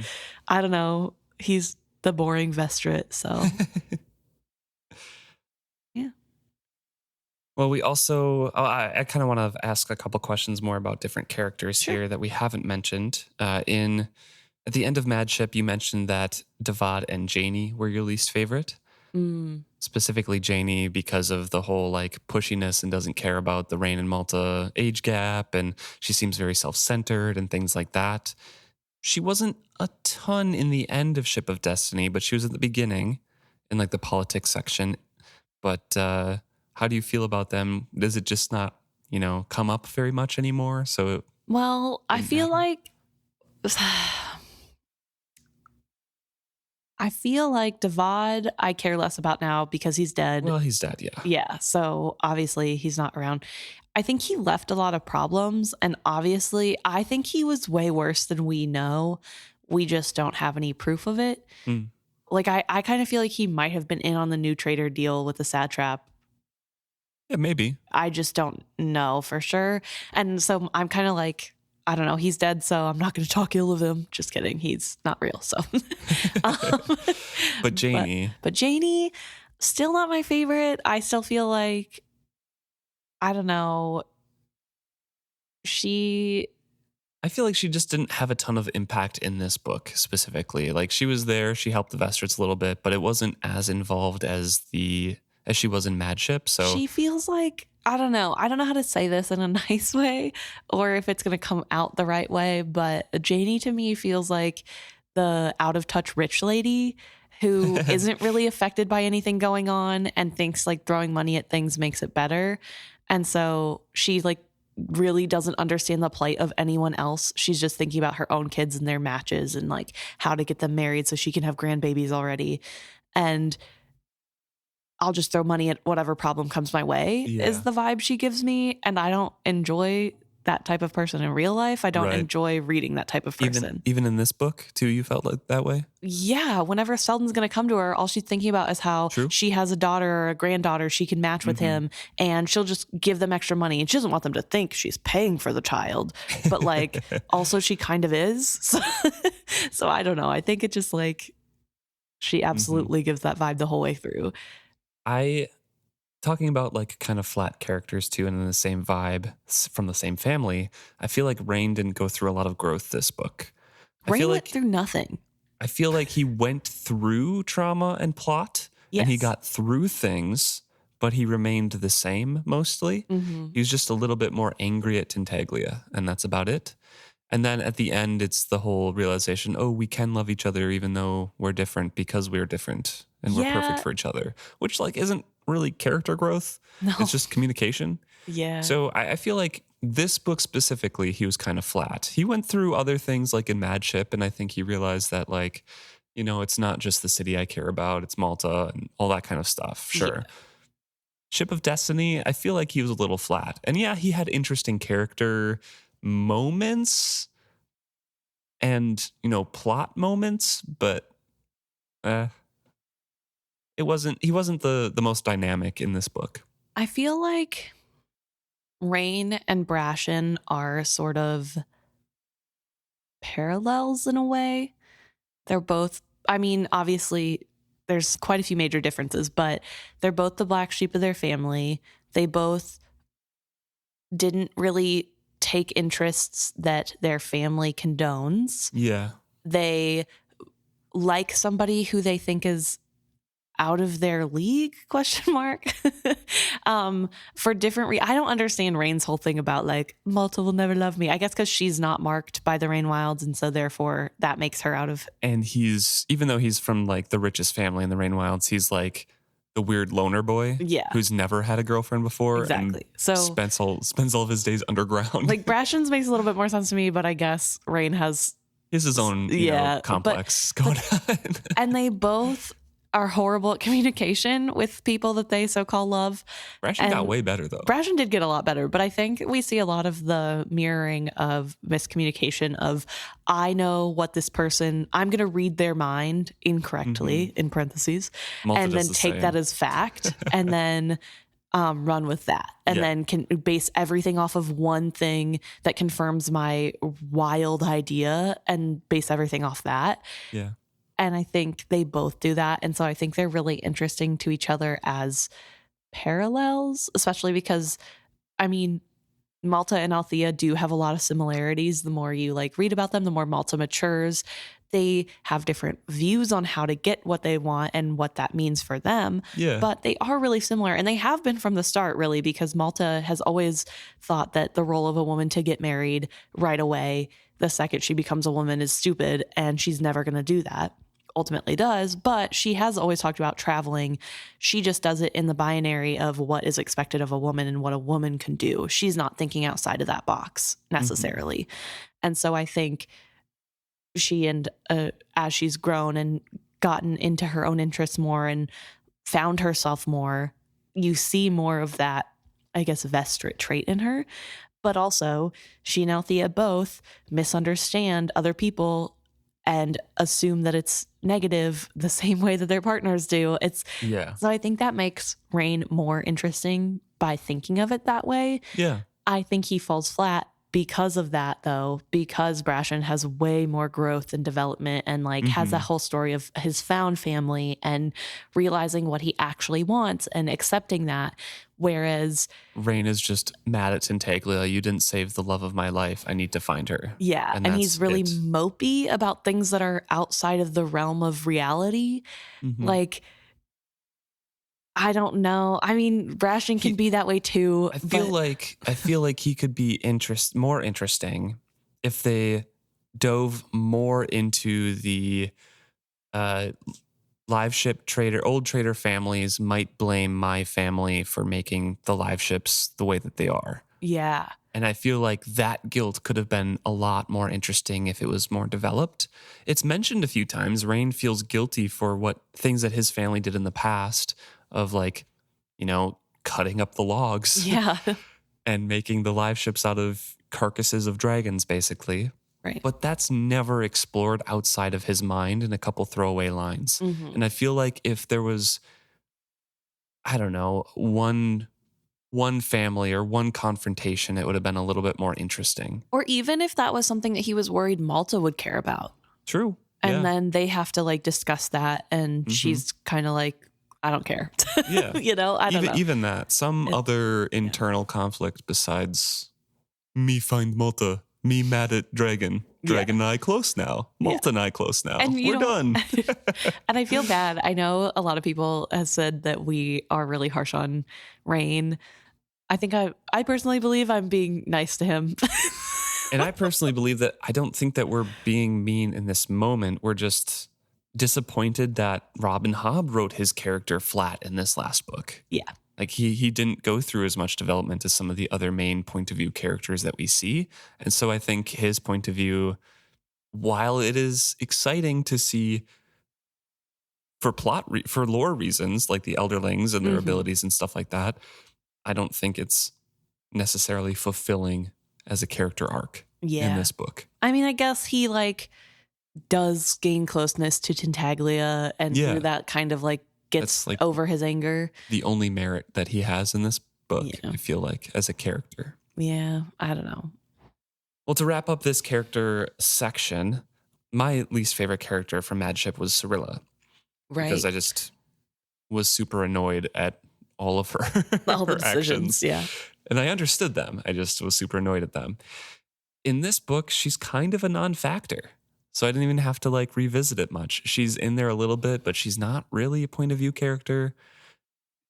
Speaker 2: I don't know. He's the boring Vestrit, so. Yeah.
Speaker 1: Well, we also, I kind of want to ask a couple questions more about different characters here that we haven't mentioned. At the end of Madship, you mentioned that Devad and Janie were your least favorite. Specifically Janie because of the whole like pushiness and doesn't care about the Rain and Malta age gap, and she seems very self-centered and things like that. She wasn't a ton in the end of Ship of Destiny, but she was at the beginning in like the politics section. But how do you feel about them? Does it just not, come up very much anymore? So
Speaker 2: I feel like Devad I care less about now because he's dead.
Speaker 1: Well, he's dead, yeah.
Speaker 2: Yeah, so obviously he's not around. I think he left a lot of problems, and obviously I think he was way worse than we know. We just don't have any proof of it. Like I kind of feel like he might have been in on the new trader deal with the satrap.
Speaker 1: Yeah, maybe.
Speaker 2: I just don't know for sure. And so I'm kind of like, I don't know, he's dead, so I'm not going to talk ill of him. Just kidding. He's not real, so.
Speaker 1: But Janie.
Speaker 2: But Janie, still not my favorite. I still feel like, I don't know,
Speaker 1: I feel like she just didn't have a ton of impact in this book specifically. Like she was there, she helped the Vestrits a little bit, but it wasn't as involved as she was in Madship. So
Speaker 2: she feels like, I don't know how to say this in a nice way or if it's going to come out the right way, but Janie to me feels like the out of touch rich lady who isn't really affected by anything going on and thinks like throwing money at things makes it better. And so she like really doesn't understand the plight of anyone else. She's just thinking about her own kids and their matches and like how to get them married so she can have grandbabies already. And I'll just throw money at whatever problem comes my way is the vibe she gives me. And I don't enjoy that type of person in real life. I don't
Speaker 1: Right.
Speaker 2: enjoy reading that type of person.
Speaker 1: Even in this book too, you felt like that way?
Speaker 2: Yeah, whenever Selden's going to come to her, all she's thinking about is how
Speaker 1: True.
Speaker 2: she has a daughter or a granddaughter she can match with him, and she'll just give them extra money. And she doesn't want them to think she's paying for the child, but like also she kind of is. So I don't know. I think it just like she absolutely gives that vibe the whole way through.
Speaker 1: Talking about like kind of flat characters too, and in the same vibe from the same family, I feel like Rain didn't go through a lot of growth this book.
Speaker 2: Rain went through nothing.
Speaker 1: I feel like he went through trauma and plot, and he got through things, but he remained the same mostly. He was just a little bit more angry at Tintaglia, and that's about it. And then at the end, it's the whole realization, oh, we can love each other even though we're different because we're different and we're perfect for each other, which like isn't really character growth. No. It's just communication.
Speaker 2: Yeah.
Speaker 1: So I feel like this book specifically, he was kind of flat. He went through other things like in Mad Ship, and I think he realized that like, you know, it's not just the city I care about, it's Malta and all that kind of stuff. Sure. Yeah. Ship of Destiny, I feel like he was a little flat. And yeah, he had interesting character moments and, you know, plot moments, but he wasn't the most dynamic in this book.
Speaker 2: I feel like Rain and Brashen are sort of parallels in a way. They're both, I mean, obviously there's quite a few major differences, but they're both the black sheep of their family. They both didn't really take interests that their family condones.
Speaker 1: Yeah.
Speaker 2: They like somebody who they think is out of their league, question mark. For different I don't understand Rain's whole thing about like Malta will never love me. I guess because she's not marked by the Rain Wilds, and so therefore that makes her out of.
Speaker 1: And he's, even though he's from like the richest family in the Rain Wilds, he's like the weird loner boy, who's never had a girlfriend before.
Speaker 2: Exactly.
Speaker 1: And
Speaker 2: so
Speaker 1: spends all of his days underground.
Speaker 2: Like Brashen's makes a little bit more sense to me, but I guess Rain has
Speaker 1: his own complex going on.
Speaker 2: And they both are horrible at communication with people that they so-called love.
Speaker 1: Brashen got way better, though.
Speaker 2: Brashen did get a lot better, but I think we see a lot of the mirroring of miscommunication of, I know what this person, I'm going to read their mind incorrectly, in parentheses,
Speaker 1: Malta
Speaker 2: and then take that as fact, and then run with that, and then can base everything off of one thing that confirms my wild idea and base everything off that.
Speaker 1: Yeah.
Speaker 2: And I think they both do that. And so I think they're really interesting to each other as parallels, especially because, I mean, Malta and Althea do have a lot of similarities. The more you like read about them, the more Malta matures. They have different views on how to get what they want and what that means for them.
Speaker 1: Yeah.
Speaker 2: But they are really similar. And they have been from the start, really, because Malta has always thought that the role of a woman to get married right away, the second she becomes a woman, is stupid. And she's never going to do that. Ultimately does, but she has always talked about traveling. She just does it in the binary of what is expected of a woman and what a woman can do. She's not thinking outside of that box necessarily. And so I think she, and as she's grown and gotten into her own interests more and found herself more, you see more of that, I guess, Vestrit trait in her. But also, she and Althea both misunderstand other people and assume that it's negative the same way that their partners do. So I think that makes Rain more interesting by thinking of it that way.
Speaker 1: Yeah.
Speaker 2: I think he falls flat because of that, though, because Brashen has way more growth and development and like has that whole story of his found family and realizing what he actually wants and accepting that. Whereas
Speaker 1: Rain is just mad at Tintaglia. You didn't save the love of my life. I need to find her.
Speaker 2: Yeah. And he's really mopey about things that are outside of the realm of reality. Like, I don't know. I mean, Brashen can be that way too.
Speaker 1: I feel like he could be more interesting if they dove more into the Liveship trader. Old trader families might blame my family for making the live ships the way that they are.
Speaker 2: Yeah.
Speaker 1: And I feel like that guilt could have been a lot more interesting if it was more developed. It's mentioned a few times. Rain feels guilty for what things that his family did in the past, of like, you know, cutting up the logs
Speaker 2: and
Speaker 1: making the live ships out of carcasses of dragons, basically.
Speaker 2: Right.
Speaker 1: But that's never explored outside of his mind in a couple throwaway lines.
Speaker 2: Mhm.
Speaker 1: And I feel like if there was, I don't know, one family or one confrontation, it would have been a little bit more interesting.
Speaker 2: Or even if that was something that he was worried Malta would care about.
Speaker 1: True.
Speaker 2: And
Speaker 1: Yeah.
Speaker 2: then they have to like discuss that. And she's kind of like, I don't care.
Speaker 1: Yeah.
Speaker 2: You know, I don't know.
Speaker 1: Even that. Some other internal conflict besides me find Malta, me mad at Dragon. Dragon and I close now. Malta and I close now.
Speaker 2: And
Speaker 1: We're done.
Speaker 2: And I feel bad. I know a lot of people have said that we are really harsh on Rain. I think I personally believe I'm being nice to him.
Speaker 1: And I personally believe that I don't think that we're being mean in this moment. We're just disappointed that Robin Hobb wrote his character flat in this last book.
Speaker 2: Yeah.
Speaker 1: Like he didn't go through as much development as some of the other main point of view characters that we see. And so I think his point of view, while it is exciting to see for for lore reasons, like the Elderlings and their abilities and stuff like that, I don't think it's necessarily fulfilling as a character arc in this book.
Speaker 2: I mean, I guess he like does gain closeness to Tintaglia and through that kind of like gets like over his anger.
Speaker 1: The only merit that he has in this book, I feel like, as a character.
Speaker 2: Yeah, I don't know.
Speaker 1: Well, to wrap up this character section, my least favorite character from Madship was Cirilla.
Speaker 2: Right.
Speaker 1: Because I just was super annoyed at all of her,
Speaker 2: all the
Speaker 1: her
Speaker 2: decisions.
Speaker 1: actions.
Speaker 2: Yeah.
Speaker 1: And I understood them. I just was super annoyed at them. In this book, she's kind of a non-factor. So I didn't even have to like revisit it much. She's in there a little bit, but she's not really a point of view character.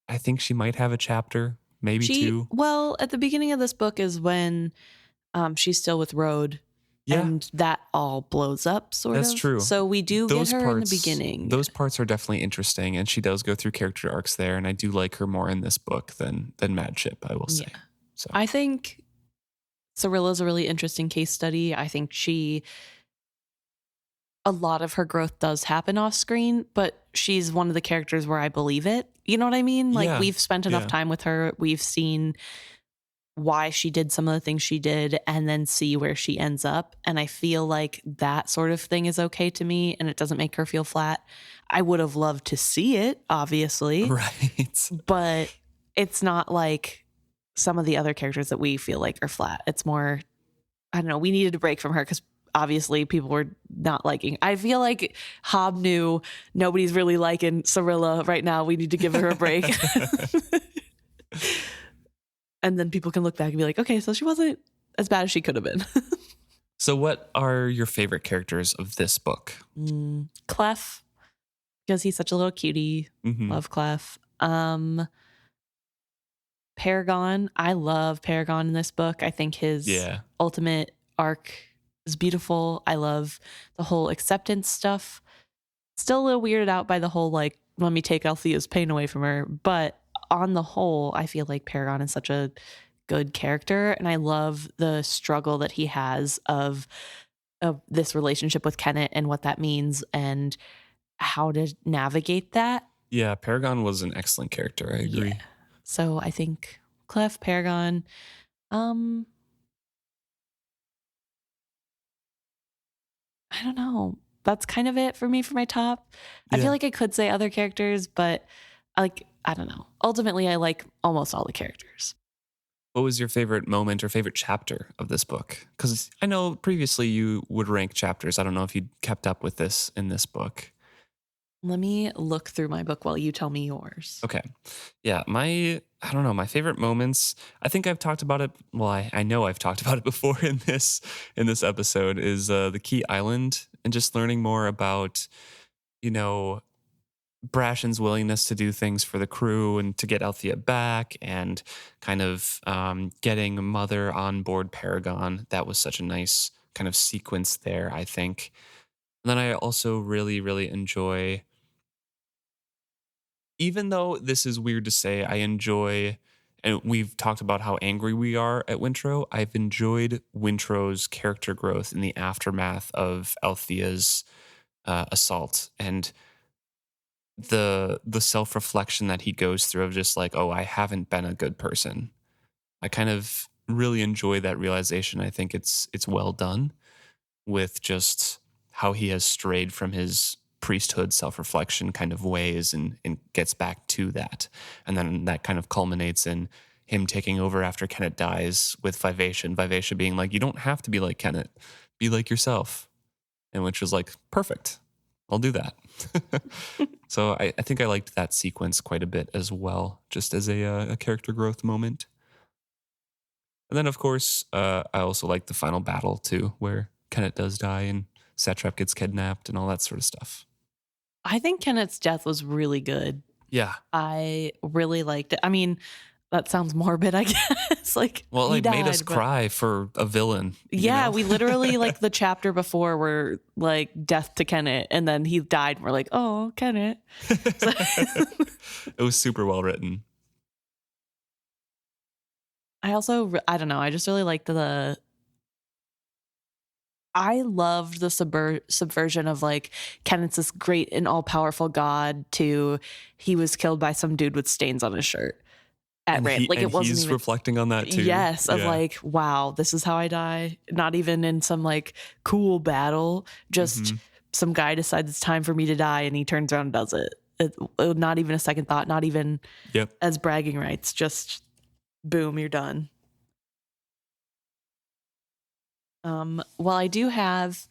Speaker 1: I think she might have a chapter, maybe two.
Speaker 2: Well, at the beginning of this book is when she's still with Rode. Yeah. And that all blows up, sort of.
Speaker 1: That's true.
Speaker 2: So we do get her in the beginning.
Speaker 1: Those parts are definitely interesting, and she does go through character arcs there, and I do like her more in this book than Madship, I will say.
Speaker 2: Yeah.
Speaker 1: So
Speaker 2: I think Cirilla's a really interesting case study. I think a lot of her growth does happen off screen, but she's one of the characters where I believe it. You know what I mean? Like we've spent enough time with her. We've seen why she did some of the things she did and then see where she ends up. And I feel like that sort of thing is okay to me and it doesn't make her feel flat. I would have loved to see it, obviously.
Speaker 1: Right.
Speaker 2: But it's not like some of the other characters that we feel like are flat. It's more, I don't know, we needed a break from her because obviously people were not liking. I feel like Hobb knew nobody's really liking Cirilla right now. We need to give her a break. And then people can look back and be like, okay, so she wasn't as bad as she could have been.
Speaker 1: So what are your favorite characters of this book?
Speaker 2: Clef, because he's such a little cutie. Love Clef. Paragon. I love Paragon in this book. I think his ultimate arc is beautiful. I love the whole acceptance stuff. Still a little weirded out by the whole, like, let me take Althea's pain away from her. But on the whole, I feel like Paragon is such a good character. And I love the struggle that he has of this relationship with Kenneth and what that means and how to navigate that.
Speaker 1: Yeah, Paragon was an excellent character. I agree. Yeah.
Speaker 2: So I think Clef, Paragon, I don't know. That's kind of it for me for my top. Yeah. I feel like I could say other characters, but I don't know. Ultimately, I like almost all the characters.
Speaker 1: What was your favorite moment or favorite chapter of this book? Because I know previously you would rank chapters. I don't know if you kept up with this in this book.
Speaker 2: Let me look through my book while you tell me yours.
Speaker 1: Okay. Yeah, my favorite moments, I think I've talked about it. Well, I know I've talked about it before in this episode, is the Key Island and just learning more about, Brashen's willingness to do things for the crew and to get Althea back and kind of getting Mother on board Paragon. That was such a nice kind of sequence there, I think. And then I also really, really enjoy, even though this is weird to say, I enjoy, and we've talked about how angry we are at Wintrow, I've enjoyed Wintrow's character growth in the aftermath of Althea's assault and the self-reflection that he goes through of just like, oh, I haven't been a good person. I kind of really enjoy that realization. I think it's well done with just how he has strayed from his priesthood self-reflection kind of ways and gets back to that. And then that kind of culminates in him taking over after Kenneth dies with Vivacia, and Vivacia being like, you don't have to be like Kenneth. Be like yourself. And which was like, perfect. I'll do that. So I think I liked that sequence quite a bit as well, just as a character growth moment. And then, of course, I also like the final battle too, where Kenneth does die and Satrap gets kidnapped and all that sort of stuff.
Speaker 2: I think Kenneth's death was really good.
Speaker 1: Yeah.
Speaker 2: I really liked it. I mean, that sounds morbid, I guess. Like,
Speaker 1: Well,
Speaker 2: he
Speaker 1: it
Speaker 2: died,
Speaker 1: made us
Speaker 2: but
Speaker 1: cry for a villain.
Speaker 2: yeah,
Speaker 1: You know?
Speaker 2: we literally like the chapter before were like death to Kenneth, and then he died. And we're like, oh, Kenneth.
Speaker 1: It was super well written.
Speaker 2: I don't know. I just really liked I loved the subversion of like Kenneth's this great and all powerful god to he was killed by some dude with stains on his shirt at
Speaker 1: And
Speaker 2: Rand. Like it wasn't
Speaker 1: he's
Speaker 2: even
Speaker 1: reflecting on that too.
Speaker 2: yes, of
Speaker 1: Yeah.
Speaker 2: like, wow, this is how I die. Not even in some like cool battle. Just some guy decides it's time for me to die and he turns around and does it. Not even a second thought, not even
Speaker 1: Yep.
Speaker 2: as bragging rights. Just boom, you're done. Well, I do have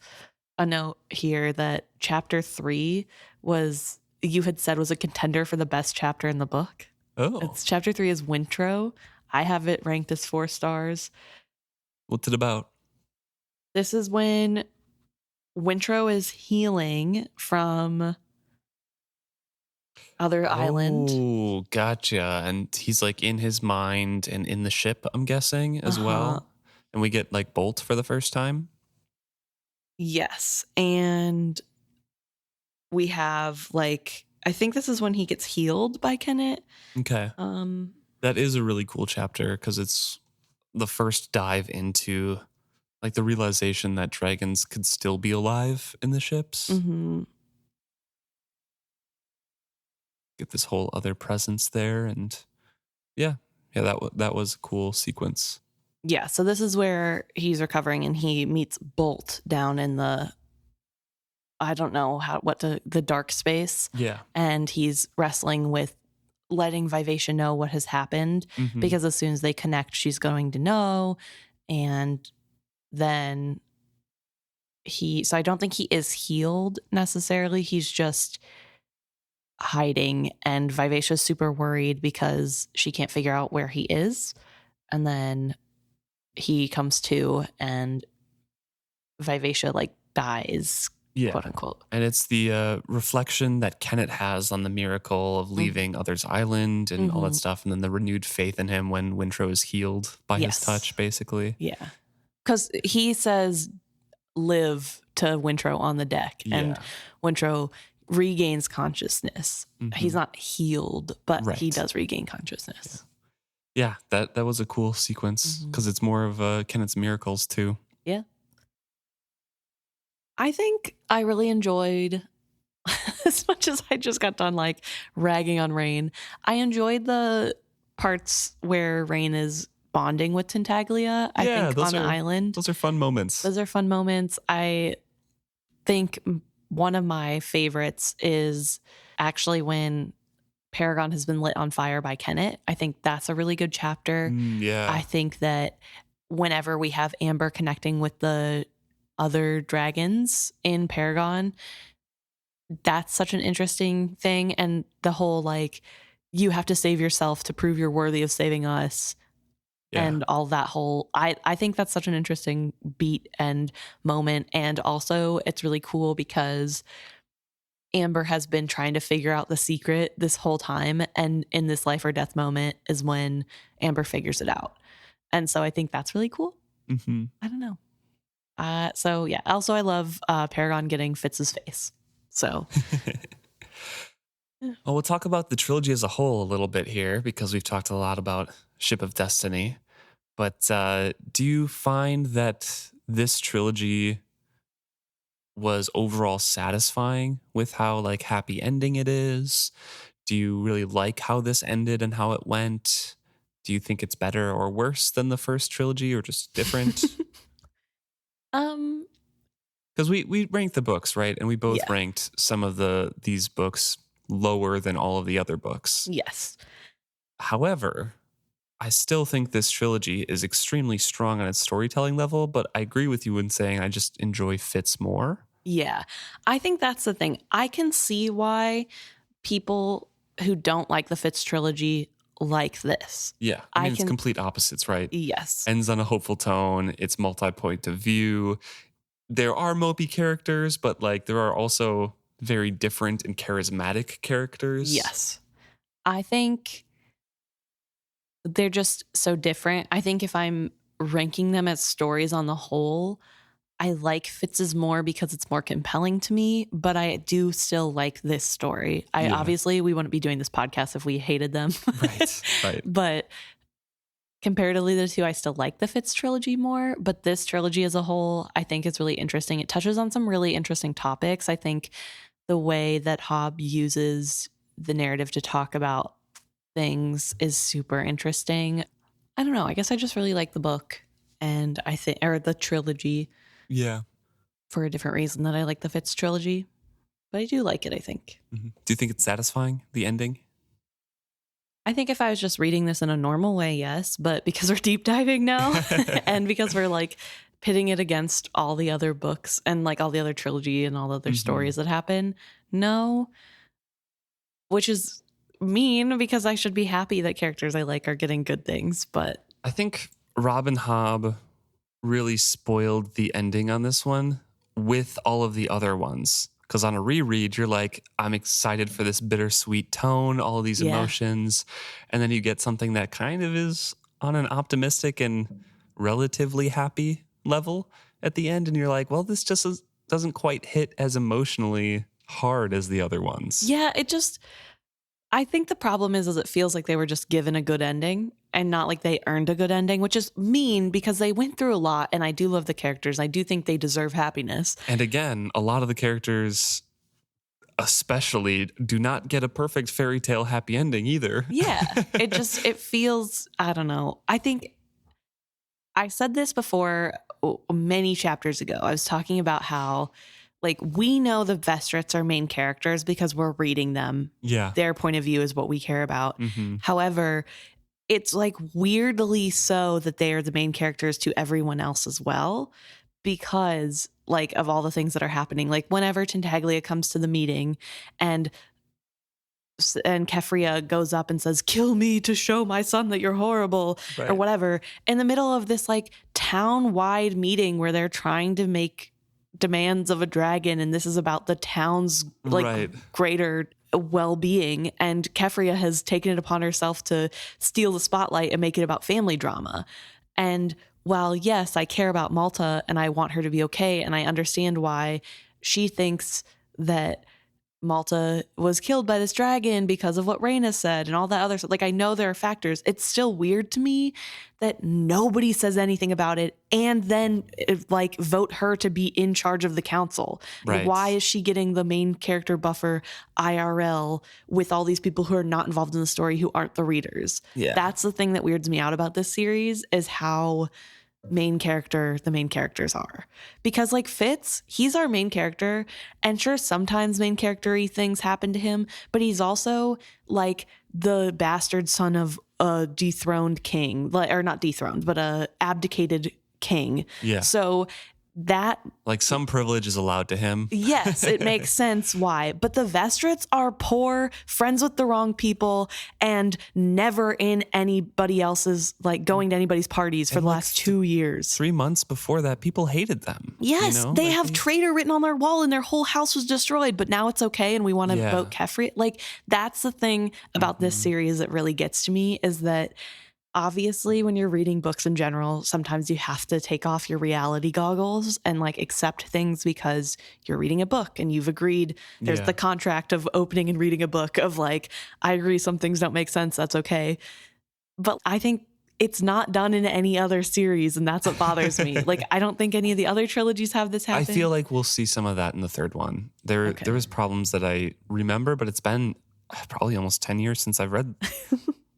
Speaker 2: a note here that chapter 3 was, you had said, was a contender for the best chapter in the book.
Speaker 1: Oh.
Speaker 2: It's chapter 3 is Wintro. I have it ranked as 4 stars.
Speaker 1: What's it about?
Speaker 2: This is when Wintro is healing from other island.
Speaker 1: Oh, gotcha. And he's like in his mind and in the ship, I'm guessing, as well. And we get like Bolt for the first time.
Speaker 2: Yes. And we have like, I think this is when he gets healed by Kenneth.
Speaker 1: Okay. That is a really cool chapter because it's the first dive into like the realization that dragons could still be alive in the ships.
Speaker 2: Mm-hmm.
Speaker 1: Get this whole other presence there. And yeah, that was a cool sequence.
Speaker 2: Yeah, so this is where he's recovering and he meets Bolt down in the, I don't know the dark space.
Speaker 1: Yeah.
Speaker 2: And he's wrestling with letting Vivacia know what has happened because as soon as they connect, she's going to know. And then so I don't think he is healed necessarily. He's just hiding and Vivacia's super worried because she can't figure out where he is. And then he comes to and Vivacia like dies, quote unquote.
Speaker 1: And it's the reflection that Kenneth has on the miracle of leaving Others Island and all that stuff. And then the renewed faith in him when Wintro is healed by his touch, basically.
Speaker 2: Yeah. Because he says, live to Wintro on the deck. And Wintro regains consciousness. He's not healed, but he does regain consciousness.
Speaker 1: Yeah, that was a cool sequence because it's more of Kenneth's miracles too.
Speaker 2: Yeah. I think I really enjoyed, as much as I just got done like ragging on Rain, I enjoyed the parts where Rain is bonding with Tintaglia, I think, on the island.
Speaker 1: Those are fun moments.
Speaker 2: I think one of my favorites is actually when Paragon has been lit on fire by Kenneth. I think that's a really good chapter.
Speaker 1: Yeah.
Speaker 2: I think that whenever we have Amber connecting with the other dragons in Paragon, that's such an interesting thing. And the whole like, you have to save yourself to prove you're worthy of saving us. Yeah. And all that whole, I think that's such an interesting beat and moment. And also it's really cool because Amber has been trying to figure out the secret this whole time. And in this life or death moment is when Amber figures it out. And so I think that's really cool. I don't know. So yeah, also I love Paragon getting Fitz's face. So.
Speaker 1: Well, we'll talk about the trilogy as a whole a little bit here because we've talked a lot about Ship of Destiny. But do you find that this trilogy was overall satisfying with how like happy ending it is? Do you really like how this ended and how it went? Do you think it's better or worse than the first trilogy, or just different?
Speaker 2: Um,
Speaker 1: Because we ranked the books, right? And we both
Speaker 2: yeah.
Speaker 1: ranked some of these books lower than all of the other books.
Speaker 2: Yes.
Speaker 1: However, I still think this trilogy is extremely strong on its storytelling level, but I agree with you in saying I just enjoy Fitz more.
Speaker 2: Yeah. I think that's the thing. I can see why people who don't like the Fitz trilogy like this.
Speaker 1: Yeah. I
Speaker 2: I
Speaker 1: mean, it's
Speaker 2: can,
Speaker 1: complete opposites, right?
Speaker 2: yes.
Speaker 1: Ends on a hopeful tone. It's multi-point of view. There are mopey characters, but like there are also very different and charismatic characters.
Speaker 2: Yes. I think they're just so different. I think if I'm ranking them as stories on the whole, I like Fitz's more because it's more compelling to me, but I do still like this story.
Speaker 1: Yeah.
Speaker 2: Obviously, we wouldn't be doing this podcast if we hated them.
Speaker 1: Right.
Speaker 2: But comparatively to the two, I still like the Fitz trilogy more, but this trilogy as a whole, I think is really interesting. It touches on some really interesting topics. I think the way that Hobb uses the narrative to talk about things is super interesting. I don't know. I guess I just really like the book and or the trilogy.
Speaker 1: Yeah.
Speaker 2: For a different reason that I like the Fitz trilogy, but I do like it, I think.
Speaker 1: Mm-hmm. Do you think it's satisfying, the ending?
Speaker 2: I think if I was just reading this in a normal way, yes, but because we're deep diving now and because we're like pitting it against all the other books and like all the other trilogy and all the other stories that happen, no, which is mean because I should be happy that characters I like are getting good things, but
Speaker 1: I think Robin Hobb really spoiled the ending on this one with all of the other ones. Because on a reread, you're like, I'm excited for this bittersweet tone, all of these emotions. And then you get something that kind of is on an optimistic and relatively happy level at the end. And you're like, well, this just doesn't quite hit as emotionally hard as the other ones.
Speaker 2: Yeah, I think the problem is it feels like they were just given a good ending and not like they earned a good ending, which is mean because they went through a lot and I do love the characters. I do think they deserve happiness.
Speaker 1: And again, a lot of the characters especially do not get a perfect fairy tale happy ending either.
Speaker 2: Yeah, it feels, I don't know. I think I said this before many chapters ago. I was talking about how like we know the Vestrits are main characters because we're reading them.
Speaker 1: Yeah.
Speaker 2: Their point of view is what we care about.
Speaker 1: Mm-hmm.
Speaker 2: However, it's like weirdly so that they are the main characters to everyone else as well because like of all the things that are happening. Like whenever Tintaglia comes to the meeting and Kefria goes up and says, kill me to show my son that you're horrible or whatever, in the middle of this like town-wide meeting where they're trying to make demands of a dragon and this is about the town's like greater well-being, and Kefria has taken it upon herself to steal the spotlight and make it about family drama. And while yes, I care about Malta and I want her to be okay and I understand why she thinks that Malta was killed by this dragon because of what Rhaena said and all that other stuff. Like, I know there are factors. It's still weird to me that nobody says anything about it and then like vote her to be in charge of the council. Like, why is she getting the main character buffer IRL with all these people who are not involved in the story who aren't the readers? Yeah. That's the thing that weirds me out about this series is how the main characters are, because like Fitz, he's our main character and sure sometimes main character-y things happen to him, but he's also like the bastard son of a dethroned king, or not dethroned, but a abdicated king. Yeah. So that
Speaker 1: like some privilege is allowed to him.
Speaker 2: Yes, it makes sense why. But the Vestrits are poor, friends with the wrong people, and never in anybody else's, like going to anybody's parties for the last 2 years.
Speaker 1: 3 months before that, people hated them.
Speaker 2: Yes, you know? They have traitor written on their wall and their whole house was destroyed, but now it's okay and we want to vote Kefri. Like, that's the thing about this series that really gets to me is that obviously, when you're reading books in general, sometimes you have to take off your reality goggles and like accept things because you're reading a book and you've agreed. There's the contract of opening and reading a book of like, I agree some things don't make sense. That's okay. But I think it's not done in any other series, and that's what bothers me. Like, I don't think any of the other trilogies have this happen.
Speaker 1: I feel like we'll see some of that in the third one. There was problems that I remember, but it's been probably almost 10 years since I've read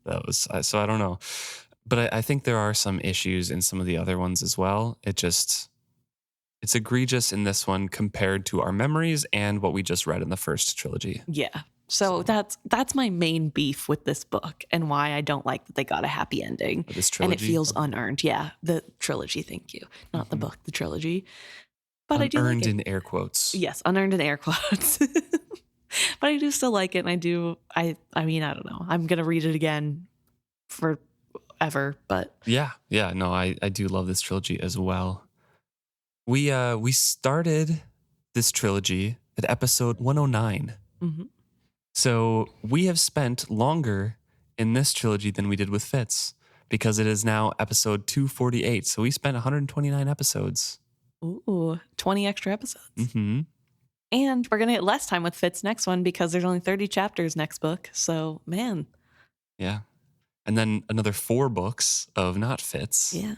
Speaker 1: That was so I don't know, but I think there are some issues in some of the other ones as well. It's egregious in this one compared to our memories and what we just read in the first trilogy.
Speaker 2: Yeah. So that's my main beef with this book and why I don't like that they got a happy ending.
Speaker 1: This
Speaker 2: And it
Speaker 1: trilogy
Speaker 2: feels unearned. Yeah, the trilogy. Thank you, not the book, the trilogy. But I do like
Speaker 1: unearned
Speaker 2: it.
Speaker 1: in air quotes.
Speaker 2: Yes, unearned in air quotes. But I do still like it, and I do. I mean, I don't know. I'm gonna read it again forever. But
Speaker 1: Yeah. No, I do love this trilogy as well. We started this trilogy at episode 109.
Speaker 2: mhm.
Speaker 1: So we have spent longer in this trilogy than we did with Fitz because it is now episode 248. So we spent 129 episodes.
Speaker 2: Ooh, 20 extra episodes.
Speaker 1: Mm-hmm.
Speaker 2: And we're gonna get less time with Fitz next one because there's only 30 chapters next book. So man,
Speaker 1: Yeah. And then another 4 books of not Fitz.
Speaker 2: yeah.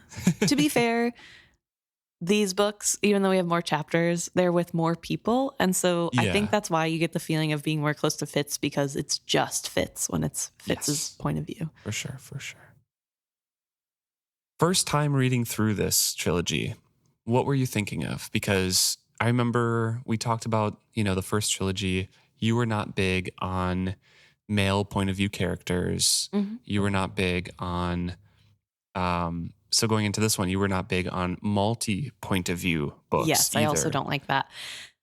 Speaker 2: To be fair, these books, even though we have more chapters, they're with more people. And so I think
Speaker 1: Yeah.
Speaker 2: that's why you get the feeling of being more close to Fitz, because it's just Fitz when it's Fitz's
Speaker 1: Yes.
Speaker 2: point of view.
Speaker 1: For sure. First time reading through this trilogy, what were you thinking of? Because I remember we talked about, the first trilogy, you were not big on male point of view characters.
Speaker 2: Mhm.
Speaker 1: You were not big on, so going into this one, you were not big on multi point of view books.
Speaker 2: Yes, I also
Speaker 1: either.
Speaker 2: don't like that.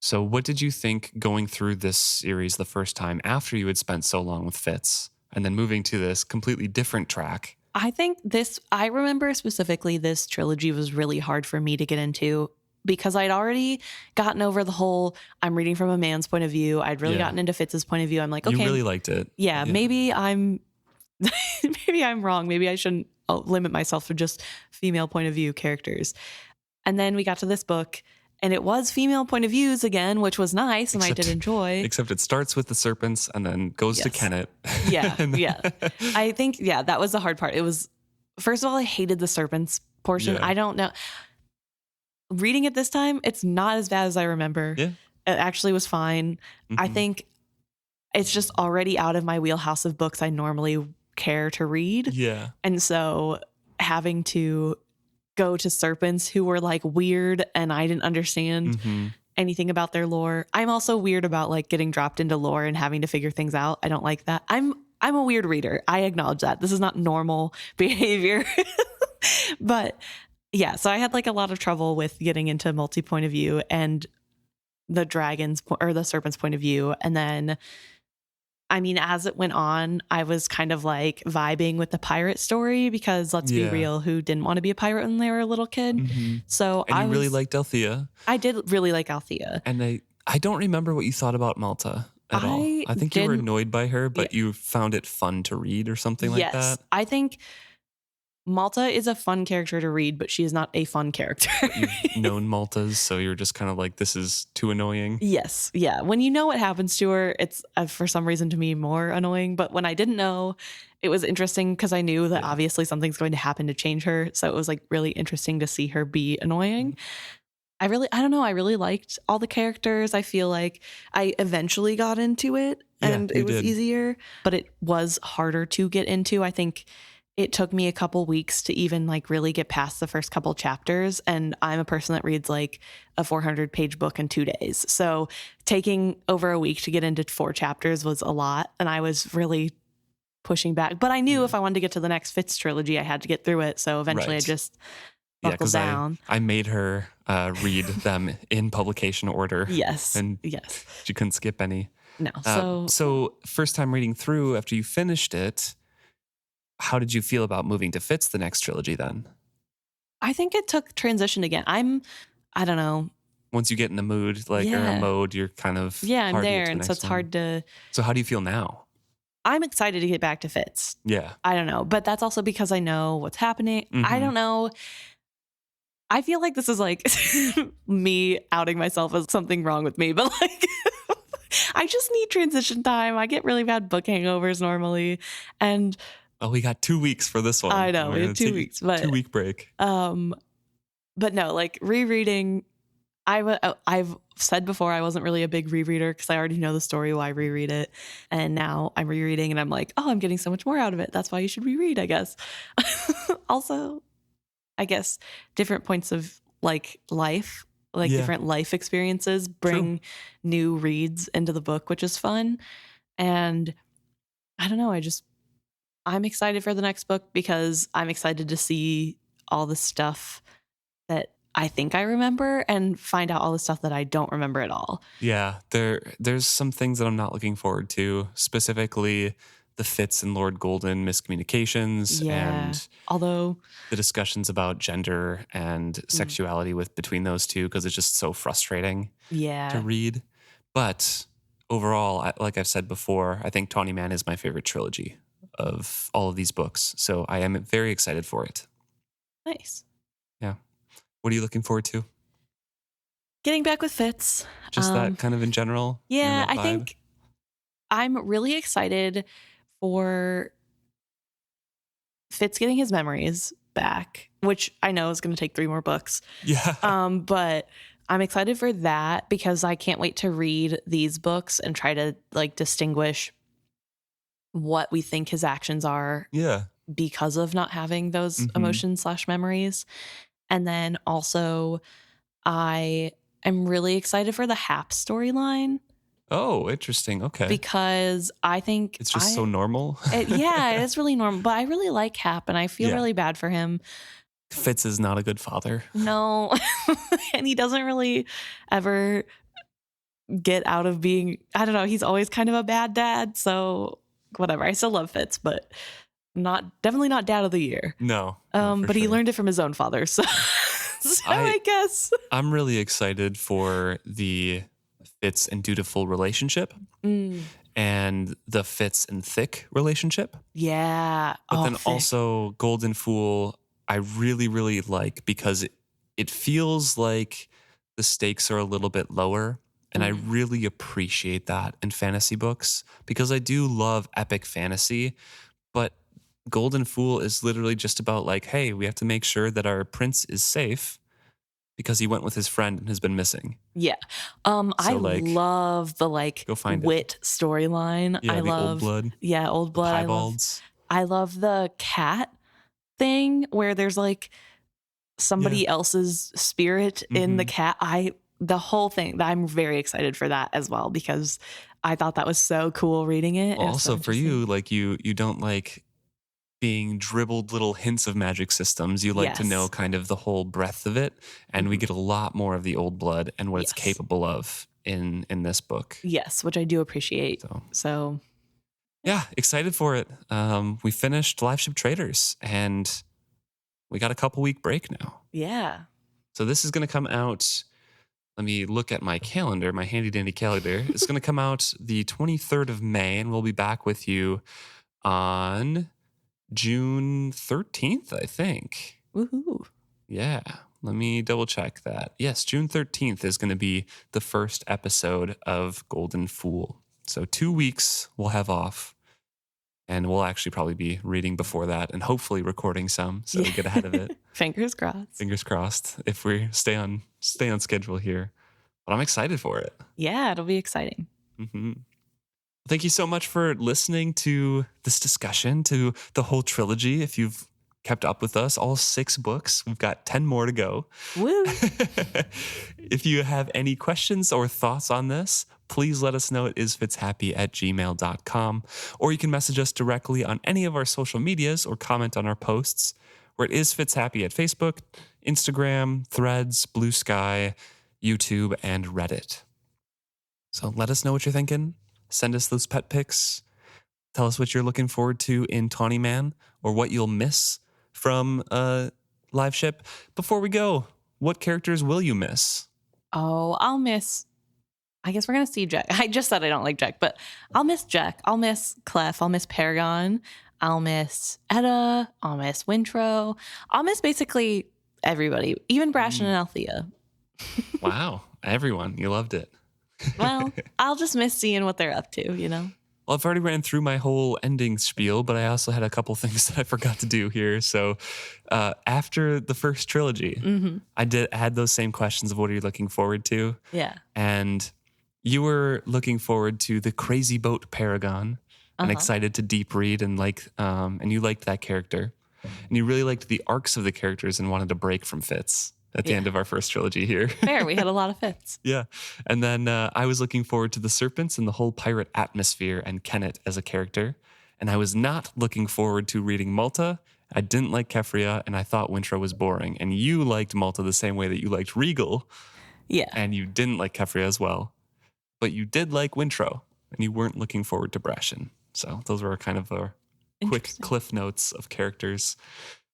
Speaker 1: So what did you think going through this series the first time after you had spent so long with Fitz and then moving to this completely different track?
Speaker 2: I think I remember specifically this trilogy was really hard for me to get into because I'd already gotten over the whole, I'm reading from a man's point of view. I'd really
Speaker 1: Yeah.
Speaker 2: gotten into Fitz's point of view. I'm like, okay,
Speaker 1: You really liked it.
Speaker 2: yeah, maybe I'm maybe I'm wrong. Maybe I shouldn't limit myself to just female point of view characters. And then we got to this book and it was female point of views again, which was nice and I did enjoy.
Speaker 1: Except it starts with the serpents and then goes to
Speaker 2: Yes.
Speaker 1: Kenneth.
Speaker 2: Yeah, yeah. I think, that was the hard part. It was, first of all, I hated the serpents portion.
Speaker 1: Yeah.
Speaker 2: I don't know. Reading it this time, it's not as bad as I remember.
Speaker 1: Yeah.
Speaker 2: It actually was fine. I
Speaker 1: Mhm.
Speaker 2: think it's just already out of my wheelhouse of books I normally care to read.
Speaker 1: Yeah.
Speaker 2: And so having to go to serpents who were like weird and I didn't understand
Speaker 1: Mhm.
Speaker 2: anything about their lore. I'm also weird about like getting dropped into lore and having to figure things out. I don't like that. I'm a weird reader. I acknowledge that. This is not normal behavior. But yeah, so I had like a lot of trouble with getting into multi point of view and the the serpent's point of view. And then, I mean, as it went on, I was kind of like vibing with the pirate story because let's be
Speaker 1: Yeah.
Speaker 2: real, who didn't want to be a pirate when they were a little kid?
Speaker 1: Mhm.
Speaker 2: So
Speaker 1: And you really liked Althea.
Speaker 2: I did really like Althea.
Speaker 1: And I don't remember what you thought about Malta at all. I think you were
Speaker 2: didn't-
Speaker 1: annoyed by her, but you found it fun to read or something like that.
Speaker 2: I think Malta is a fun character to read, but she is not a fun character.
Speaker 1: You've known Maltas, so you're just kind of like, this is too annoying.
Speaker 2: Yes. Yeah. When you know what happens to her, it's for some reason to me more annoying. But when I didn't know, it was interesting because I knew that obviously something's going to happen to change her. So it was like really interesting to see her be annoying. I don't know. I really liked all the characters. I feel like I eventually got into it and
Speaker 1: you
Speaker 2: it was
Speaker 1: did.
Speaker 2: easier, but it was harder to get into. I think it took me a couple weeks to even like really get past the first couple chapters. And I'm a person that reads like a 400-page book in 2 days. So taking over a week to get into 4 chapters was a lot. And I was really pushing back. But I knew if I wanted to get to the next Fitz trilogy, I had to get through it. So eventually
Speaker 1: Right.
Speaker 2: I just
Speaker 1: Yeah,
Speaker 2: buckled
Speaker 1: because
Speaker 2: down.
Speaker 1: I made her read them in publication order.
Speaker 2: Yes.
Speaker 1: And
Speaker 2: Yes.
Speaker 1: she couldn't skip any.
Speaker 2: No.
Speaker 1: So first time reading through after you finished it, how did you feel about moving to Fitz the next trilogy then?
Speaker 2: I think it took transition again. I don't know.
Speaker 1: Once you get in the mood, like or
Speaker 2: Yeah.
Speaker 1: a mode, you're kind of
Speaker 2: Yeah, I'm
Speaker 1: hard to get
Speaker 2: there.
Speaker 1: to the
Speaker 2: And so
Speaker 1: next
Speaker 2: it's
Speaker 1: one.
Speaker 2: hard to,
Speaker 1: So how do you feel now?
Speaker 2: I'm excited to get back to Fitz.
Speaker 1: Yeah.
Speaker 2: I don't know. But that's also because I know what's happening. I
Speaker 1: Mhm.
Speaker 2: don't know. I feel like this is like me outing myself as something wrong with me, but like I just need transition time. I get really bad book hangovers normally. And
Speaker 1: Oh, we got 2 weeks for this one.
Speaker 2: I know,
Speaker 1: We're
Speaker 2: we
Speaker 1: gonna
Speaker 2: have 2
Speaker 1: take a
Speaker 2: weeks, but
Speaker 1: 2-week break.
Speaker 2: but no, like rereading, I've said before I wasn't really a big rereader because I already know the story. Why reread it? And now I'm rereading and I'm like, oh, I'm getting so much more out of it. That's why you should reread, I guess. Also, I guess different points of like life, like different life experiences bring new reads into the book, which is fun. And I don't know, I'm excited for the next book because I'm excited to see all the stuff that I think I remember and find out all the stuff that I don't remember at all.
Speaker 1: Yeah, there's some things that I'm not looking forward to, specifically the Fitz and Lord Golden miscommunications and
Speaker 2: although
Speaker 1: the discussions about gender and sexuality between those two, because it's just so frustrating to read. But overall, like I've said before, I think Tawny Man is my favorite trilogy of all of these books. So I am very excited for it.
Speaker 2: Nice.
Speaker 1: Yeah. What are you looking forward to?
Speaker 2: Getting back with Fitz.
Speaker 1: Just that kind of in general?
Speaker 2: Yeah, I think I'm really excited for Fitz getting his memories back, which I know is going to take 3 more books.
Speaker 1: Yeah.
Speaker 2: But I'm excited for that because I can't wait to read these books and try to like distinguish what we think his actions are.
Speaker 1: Yeah.
Speaker 2: Because of not having those emotions / memories. And then also I am really excited for the Hap storyline.
Speaker 1: Oh, interesting. Okay.
Speaker 2: Because I think
Speaker 1: it's just so normal.
Speaker 2: Yeah, it's really normal. But I really like Hap and I feel really bad for him.
Speaker 1: Fitz is not a good father.
Speaker 2: No. And he doesn't really ever get out of being, I don't know, he's always kind of a bad dad. So whatever. I still love Fitz, but definitely not dad of the year.
Speaker 1: No.
Speaker 2: But he learned it from his own father. So, I guess.
Speaker 1: I'm really excited for the Fitz and Dutiful relationship and the Fitz and Thick relationship.
Speaker 2: Yeah.
Speaker 1: But then also Golden Fool, I really, really like because it feels like the stakes are a little bit lower. And I really appreciate that in fantasy books because I do love epic fantasy. But Golden Fool is literally just about like, hey, we have to make sure that our prince is safe because he went with his friend and has been missing.
Speaker 2: Yeah. I love the like wit storyline.
Speaker 1: Yeah,
Speaker 2: I love
Speaker 1: Old Blood.
Speaker 2: Yeah, Old Blood. I love the cat thing where there's like somebody else's spirit in the cat. The whole thing, I'm very excited for that as well because I thought that was so cool reading it.
Speaker 1: Also for you, like you don't like being dribbled little hints of magic systems. You like to know kind of the whole breadth of it. And we get a lot more of the Old Blood and what it's capable of in this book.
Speaker 2: Yes, which I do appreciate. So
Speaker 1: yeah, excited for it. We finished Liveship Traders and we got a couple week break now.
Speaker 2: Yeah.
Speaker 1: So this is going to come out. Let me look at my calendar, my handy dandy calendar. It's going to come out the 23rd of May, and we'll be back with you on June 13th, I think.
Speaker 2: Woohoo.
Speaker 1: Yeah. Let me double check that. Yes, June 13th is going to be the first episode of Golden Fool. So 2 weeks we'll have off. And we'll actually probably be reading before that and hopefully recording some so we get ahead of it.
Speaker 2: Fingers crossed.
Speaker 1: Fingers crossed if we stay on schedule here. But I'm excited for it.
Speaker 2: Yeah, it'll be exciting.
Speaker 1: Thank you so much for listening to this discussion, to the whole trilogy. If you've kept up with us, all 6 books, we've got 10 more to go.
Speaker 2: Woo!
Speaker 1: If you have any questions or thoughts on this, please let us know at isfitshappy@gmail.com, or you can message us directly on any of our social medias or comment on our posts. We're at isfitshappy at Facebook, Instagram, Threads, Blue Sky, YouTube, and Reddit. So let us know what you're thinking. Send us those pet pics. Tell us what you're looking forward to in Tawny Man or what you'll miss from Liveship. Before we go, what characters will you miss?
Speaker 2: Oh, I'll miss... I guess we're going to see Jack. I just said I don't like Jack, but I'll miss Jack. I'll miss Clef. I'll miss Paragon. I'll miss Etta. I'll miss Wintro. I'll miss basically everybody, even Brashen and Althea.
Speaker 1: Wow. Everyone. You loved it.
Speaker 2: Well, I'll just miss seeing what they're up to, you know?
Speaker 1: Well, I've already ran through my whole ending spiel, but I also had a couple things that I forgot to do here. So after the first trilogy, I had those same questions of what are you looking forward to?
Speaker 2: Yeah.
Speaker 1: And you were looking forward to the Crazy Boat Paragon and excited to deep read and you liked that character. And you really liked the arcs of the characters and wanted to break from Fitz at the end of our first trilogy here.
Speaker 2: Fair, we had a lot of Fitz.
Speaker 1: Yeah. And then I was looking forward to the serpents and the whole pirate atmosphere and Kennet as a character. And I was not looking forward to reading Malta. I didn't like Kefria, and I thought Wintrow was boring. And you liked Malta the same way that you liked Regal.
Speaker 2: Yeah.
Speaker 1: And you didn't like Kefria as well. But you did like Wintrow, and you weren't looking forward to Brashen. So those were kind of our quick cliff notes of characters.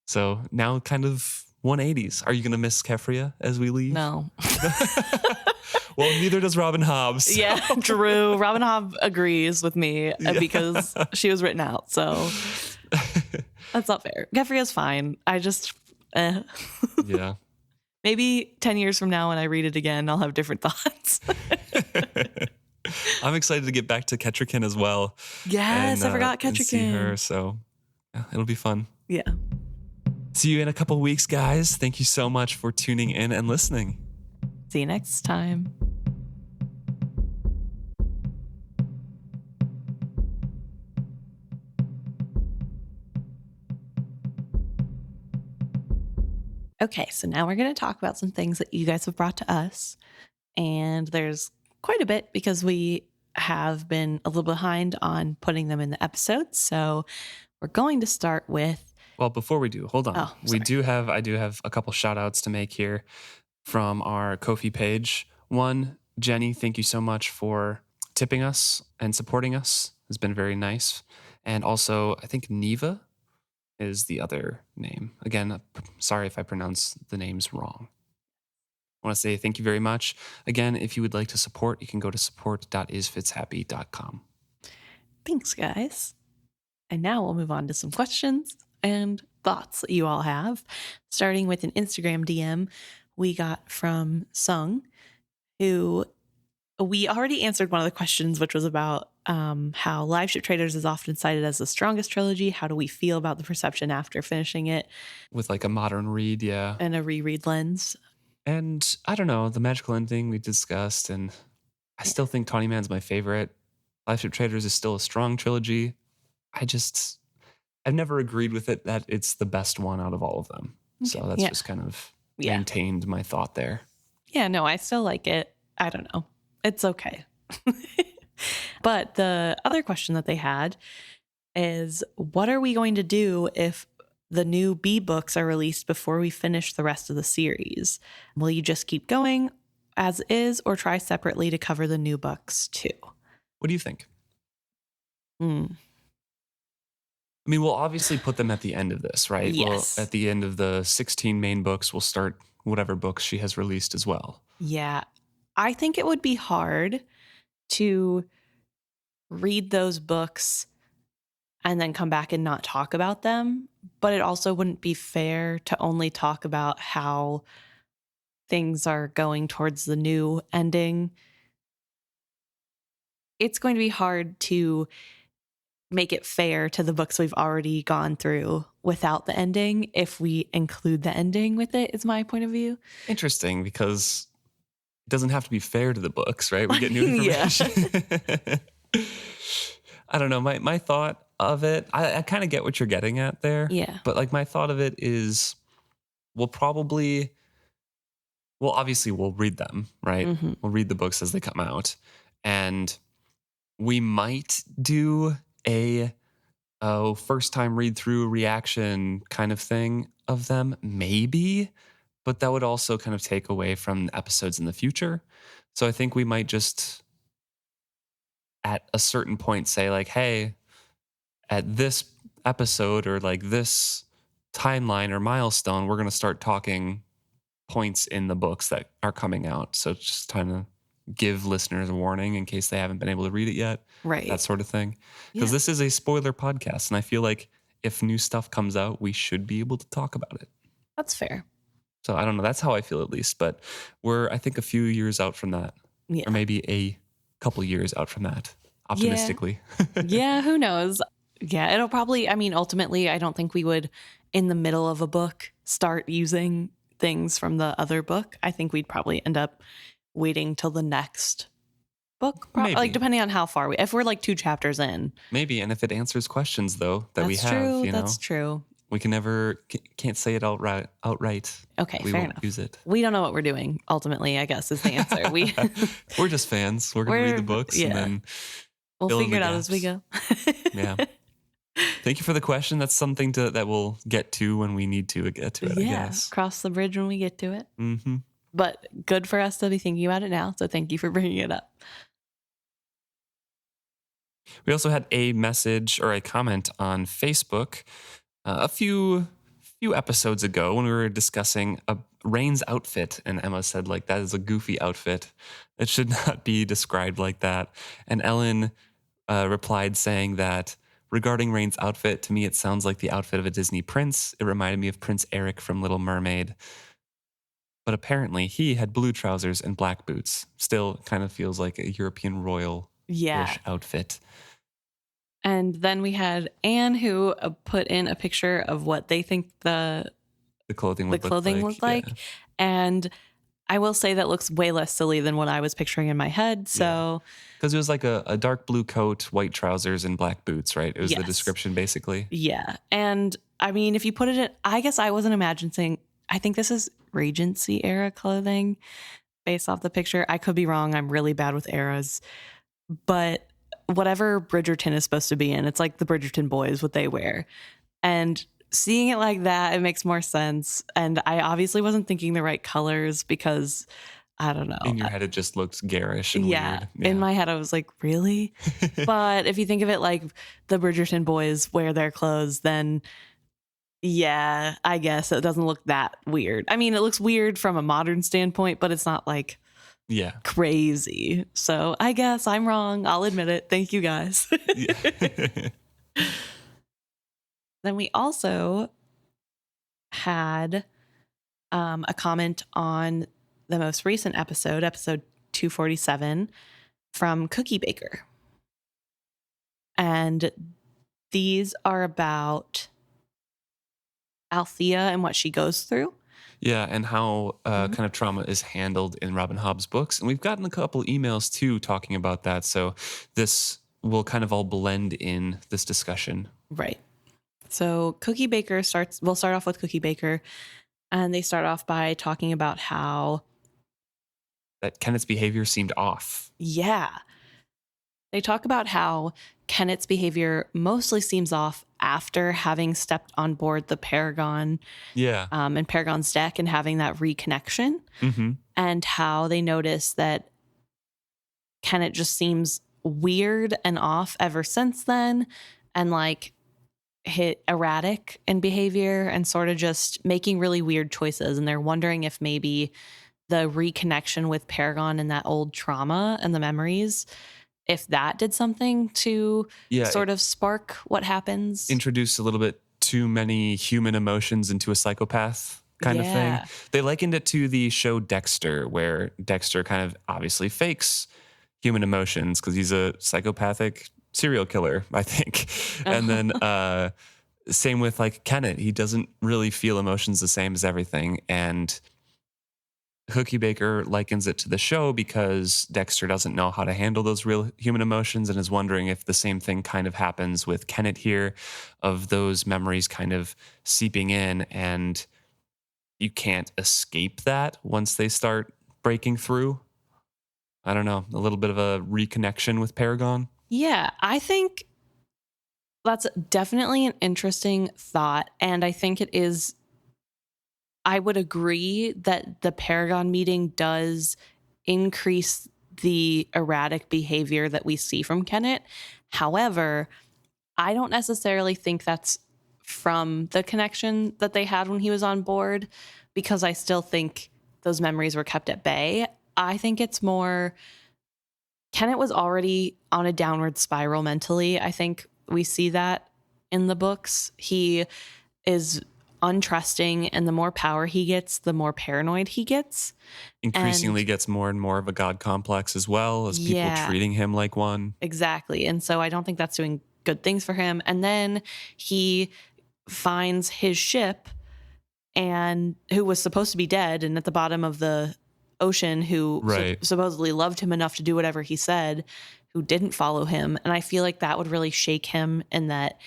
Speaker 1: So now kind of 180s. Are you going to miss Kefria as we leave?
Speaker 2: No.
Speaker 1: Well, neither does Robin Hobb. So.
Speaker 2: Yeah, Drew. Robin Hobb agrees with me because she was written out. So that's not fair. Kefria's fine. I just,
Speaker 1: Yeah.
Speaker 2: Maybe 10 years from now when I read it again, I'll have different thoughts.
Speaker 1: I'm excited to get back to Kettrikin as well.
Speaker 2: Yes, I forgot Kettrikin.
Speaker 1: See her, so yeah, it'll be fun.
Speaker 2: Yeah.
Speaker 1: See you in a couple weeks, guys. Thank you so much for tuning in and listening.
Speaker 2: See you next time. Okay, so now we're going to talk about some things that you guys have brought to us. And there's quite a bit because we have been a little behind on putting them in the episodes. So we're going to start with...
Speaker 1: Well, before we do, hold on.
Speaker 2: Oh,
Speaker 1: I do have a couple shout outs to make here from our Ko-fi page. One, Jenny, thank you so much for tipping us and supporting us. It's been very nice. And also, I think Neva is the other name. Again, sorry if I pronounce the names wrong. I want to say thank you very much. Again, if you would like to support, you can go to support.isfitzhappy.com.
Speaker 2: Thanks, guys. And now we'll move on to some questions and thoughts that you all have. Starting with an Instagram DM we got from Sung, who we already answered one of the questions, which was about how Liveship Traders is often cited as the strongest trilogy. How do we feel about the perception after finishing it?
Speaker 1: With like a modern read, yeah.
Speaker 2: And a reread lens.
Speaker 1: And I don't know, the magical ending we discussed, and I still think Tawny Man's my favorite. Liveship Traders is still a strong trilogy. I've never agreed with it that it's the best one out of all of them. Okay. So that's just kind of maintained my thought there.
Speaker 2: Yeah, no, I still like it. I don't know. It's okay. But the other question that they had is, what are we going to do if the new B books are released before we finish the rest of the series? Will you just keep going as is or try separately to cover the new books too?
Speaker 1: What do you think? I mean, we'll obviously put them at the end of this, right?
Speaker 2: Yes.
Speaker 1: Well, at the end of the 16 main books, we'll start whatever books she has released as well.
Speaker 2: Yeah. I think it would be hard to read those books and then come back and not talk about them. But it also wouldn't be fair to only talk about how things are going towards the new ending. It's going to be hard to make it fair to the books we've already gone through without the ending if we include the ending with it, is my point of view.
Speaker 1: Interesting, because it doesn't have to be fair to the books, right? We get new information. I don't know. My thought of it, I kind of get what you're getting at there.
Speaker 2: Yeah.
Speaker 1: But like my thought of it is obviously we'll read them, right? Mm-hmm. We'll read the books as they come out. And we might do a first time read through reaction kind of thing of them, maybe. But that would also kind of take away from episodes in the future. So I think we might just at a certain point say like, hey, at this episode or like this timeline or milestone, we're going to start talking points in the books that are coming out. So just trying to give listeners a warning in case they haven't been able to read it yet.
Speaker 2: Right.
Speaker 1: That sort of thing. Because this is a spoiler podcast. And I feel like if new stuff comes out, we should be able to talk about it.
Speaker 2: That's fair.
Speaker 1: So I don't know. That's how I feel at least. But we're, I think, a few years out from that.
Speaker 2: Yeah.
Speaker 1: Or maybe a couple years out from that. optimistically.
Speaker 2: Yeah, who knows? Yeah, it'll probably, I mean, ultimately, I don't think we would, in the middle of a book, start using things from the other book. I think we'd probably end up waiting till the next book,
Speaker 1: Maybe.
Speaker 2: like depending on how far if we're like 2 chapters in.
Speaker 1: Maybe, and if it answers questions though that we
Speaker 2: That's
Speaker 1: have,
Speaker 2: true.
Speaker 1: you know,
Speaker 2: That's true.
Speaker 1: we can never can't say it outright.
Speaker 2: Okay,
Speaker 1: We
Speaker 2: fair
Speaker 1: won't
Speaker 2: enough.
Speaker 1: use it.
Speaker 2: We don't know what we're doing. Ultimately, I guess is the answer.
Speaker 1: We're just fans. We're gonna read the books and then
Speaker 2: we'll
Speaker 1: fill in
Speaker 2: figure it
Speaker 1: the
Speaker 2: out as we
Speaker 1: gaps.
Speaker 2: go.
Speaker 1: Yeah. Thank you for the question. That's something that we'll get to when we need to get to it, I guess.
Speaker 2: Cross the bridge when we get to it.
Speaker 1: Mm-hmm.
Speaker 2: But good for us to be thinking about it now. So thank you for bringing it up.
Speaker 1: We also had a message or a comment on Facebook a few episodes ago when we were discussing Rain's outfit, and Emma said, like, that is a goofy outfit. It should not be described like that. And Ellen replied saying that regarding Rain's outfit, to me it sounds like the outfit of a Disney prince. It reminded me of Prince Eric from Little Mermaid. But apparently he had blue trousers and black boots. Still kind of feels like a European royal-ish outfit.
Speaker 2: And then we had Anne, who put in a picture of what they think the
Speaker 1: clothing looked
Speaker 2: like. Yeah. And I will say that looks way less silly than what I was picturing in my head. So,
Speaker 1: because it was like a dark blue coat, white trousers, and black boots, right? It was the description, basically.
Speaker 2: Yeah. And I mean, if you put it in, I guess I wasn't imagining, I think this is Regency era clothing based off the picture. I could be wrong. I'm really bad with eras. But whatever Bridgerton is supposed to be in, it's like the Bridgerton boys, what they wear. And seeing it like that, it makes more sense. And I obviously wasn't thinking the right colors because I don't know.
Speaker 1: In your head, it just looked garish and weird. Yeah.
Speaker 2: In my head, I was like, really? But if you think of it like the Bridgerton boys wear their clothes, then yeah, I guess it doesn't look that weird. I mean, it looks weird from a modern standpoint, but it's not like crazy. So I guess I'm wrong. I'll admit it. Thank you guys. Then we also had a comment on the most recent episode 247 from Cookie Baker. And these are about Althea and what she goes through.
Speaker 1: Yeah, and how kind of trauma is handled in Robin Hobb's books. And we've gotten a couple emails, too, talking about that. So this will kind of all blend in this discussion.
Speaker 2: Right. So Cookie Baker we'll start off with Cookie Baker. And they start off by talking about how
Speaker 1: that Kenneth's behavior seemed off.
Speaker 2: Yeah. They talk about how Kenneth's behavior mostly seems off after having stepped on board the Paragon and Paragon's deck and having that reconnection, and how they notice that Kenneth just seems weird and off ever since then, and like hit erratic in behavior and sort of just making really weird choices. And they're wondering if maybe the reconnection with Paragon and that old trauma and the memories, if that did something to sort of spark what happens.
Speaker 1: Introduce a little bit too many human emotions into a psychopath kind of thing. They likened it to the show Dexter, where Dexter kind of obviously fakes human emotions because he's a psychopathic serial killer, I think. And then same with like Kenneth. He doesn't really feel emotions the same as everything. And Cookie Baker likens it to the show because Dexter doesn't know how to handle those real human emotions and is wondering if the same thing kind of happens with Kenneth here, of those memories kind of seeping in and you can't escape that once they start breaking through. I don't know, a little bit of a reconnection with Paragon.
Speaker 2: Yeah, I think that's definitely an interesting thought. And I think it is, I would agree that the Paragon meeting does increase the erratic behavior that we see from Kenneth. However, I don't necessarily think that's from the connection that they had when he was on board, because I still think those memories were kept at bay. I think it's more, Kenneth was already on a downward spiral mentally. I think we see that in the books. He is untrusting, and the more power he gets, the more paranoid he gets.
Speaker 1: Increasingly gets more and more of a god complex as well, as people treating him like one.
Speaker 2: Exactly. And so I don't think that's doing good things for him. And then he finds his ship, and who was supposed to be dead and at the bottom of the ocean, who supposedly loved him enough to do whatever he said, who didn't follow him. And I feel like that would really shake him, and that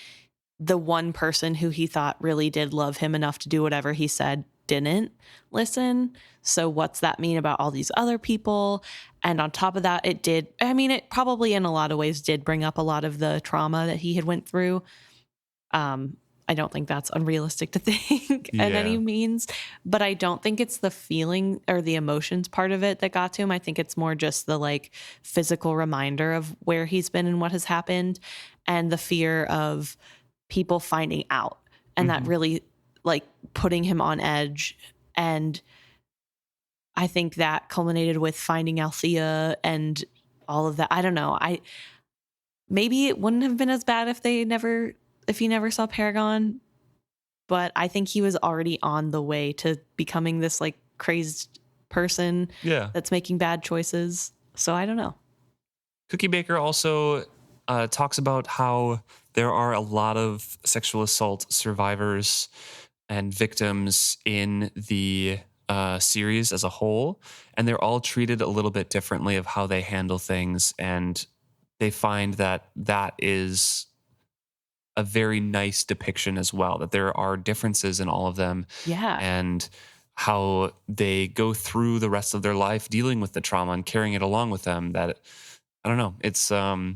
Speaker 2: the one person who he thought really did love him enough to do whatever he said didn't listen. So what's that mean about all these other people? And on top of that, it probably in a lot of ways did bring up a lot of the trauma that he had went through. I don't think that's unrealistic to think at any means, but I don't think it's the feeling or the emotions part of it that got to him. I think it's more just the like physical reminder of where he's been and what has happened, and the fear of people finding out, and that really like putting him on edge. And I think that culminated with finding Althea and all of that. I don't know. Maybe it wouldn't have been as bad if he never saw Paragon, but I think he was already on the way to becoming this like crazed person that's making bad choices. So I don't know.
Speaker 1: Cookie Baker also talks about how there are a lot of sexual assault survivors and victims in the series as a whole, and they're all treated a little bit differently of how they handle things, and they find that is a very nice depiction as well, that there are differences in all of them.
Speaker 2: Yeah.
Speaker 1: And how they go through the rest of their life dealing with the trauma and carrying it along with them. That, I don't know, it's a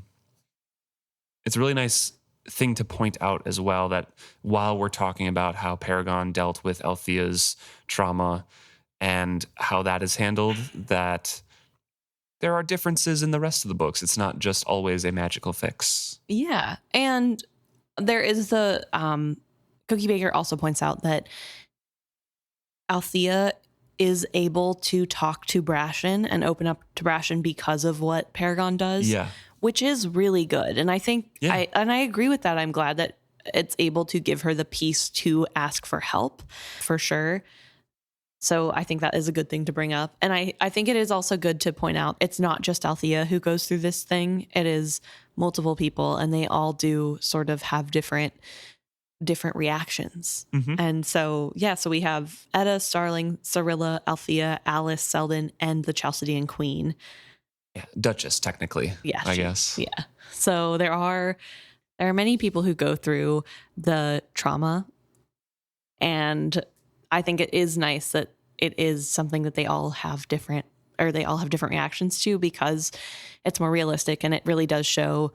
Speaker 1: really nice thing to point out as well, that while we're talking about how Paragon dealt with Althea's trauma and how that is handled, that there are differences in the rest of the books. It's not just always a magical fix.
Speaker 2: Yeah. And there is the Cookie Baker also points out that Althea is able to talk to Brashen and open up to Brashen because of what Paragon does, which is really good. And I think I agree with that. I'm glad that it's able to give her the peace to ask for help, for sure. So I think that is a good thing to bring up. And I think it is also good to point out it's not just Althea who goes through this thing. It is multiple people, and they all do sort of have different reactions. And so, so we have Etta, Starling, Cyrilla, Althea, Alice, Selden, and the Chalcedean Queen.
Speaker 1: Yeah, Duchess, technically.
Speaker 2: Yeah,
Speaker 1: I guess.
Speaker 2: Yeah. So there are many people who go through the trauma, and I think it is nice that it is something that they all have different reactions to, because it's more realistic, and it really does show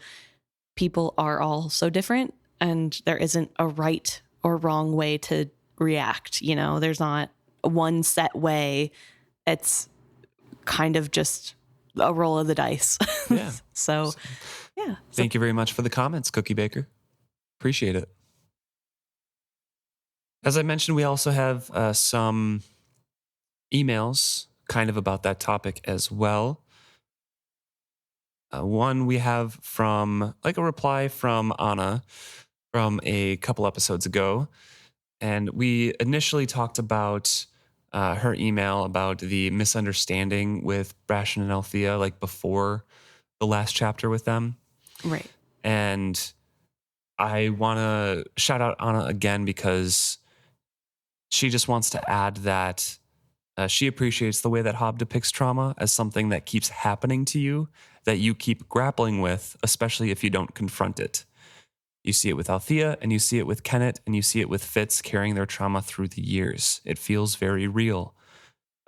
Speaker 2: people are all so different, and there isn't a right or wrong way to react. You know, there's not one set way. It's kind of just a roll of the dice.
Speaker 1: Yeah.
Speaker 2: So.
Speaker 1: Thank you very much for the comments, Cookie Baker. Appreciate it. As I mentioned, we also have some emails kind of about that topic as well. One we have from, like, a reply from Anna from a couple episodes ago. And we initially talked about her email about the misunderstanding with Brashen and Althea, like before the last chapter with them.
Speaker 2: Right.
Speaker 1: And I want to shout out Anna again, because she just wants to add that she appreciates the way that Hobb depicts trauma as something that keeps happening to you, that you keep grappling with, especially if you don't confront it. You see it with Althea, and you see it with Kennett, and you see it with Fitz carrying their trauma through the years. It feels very real.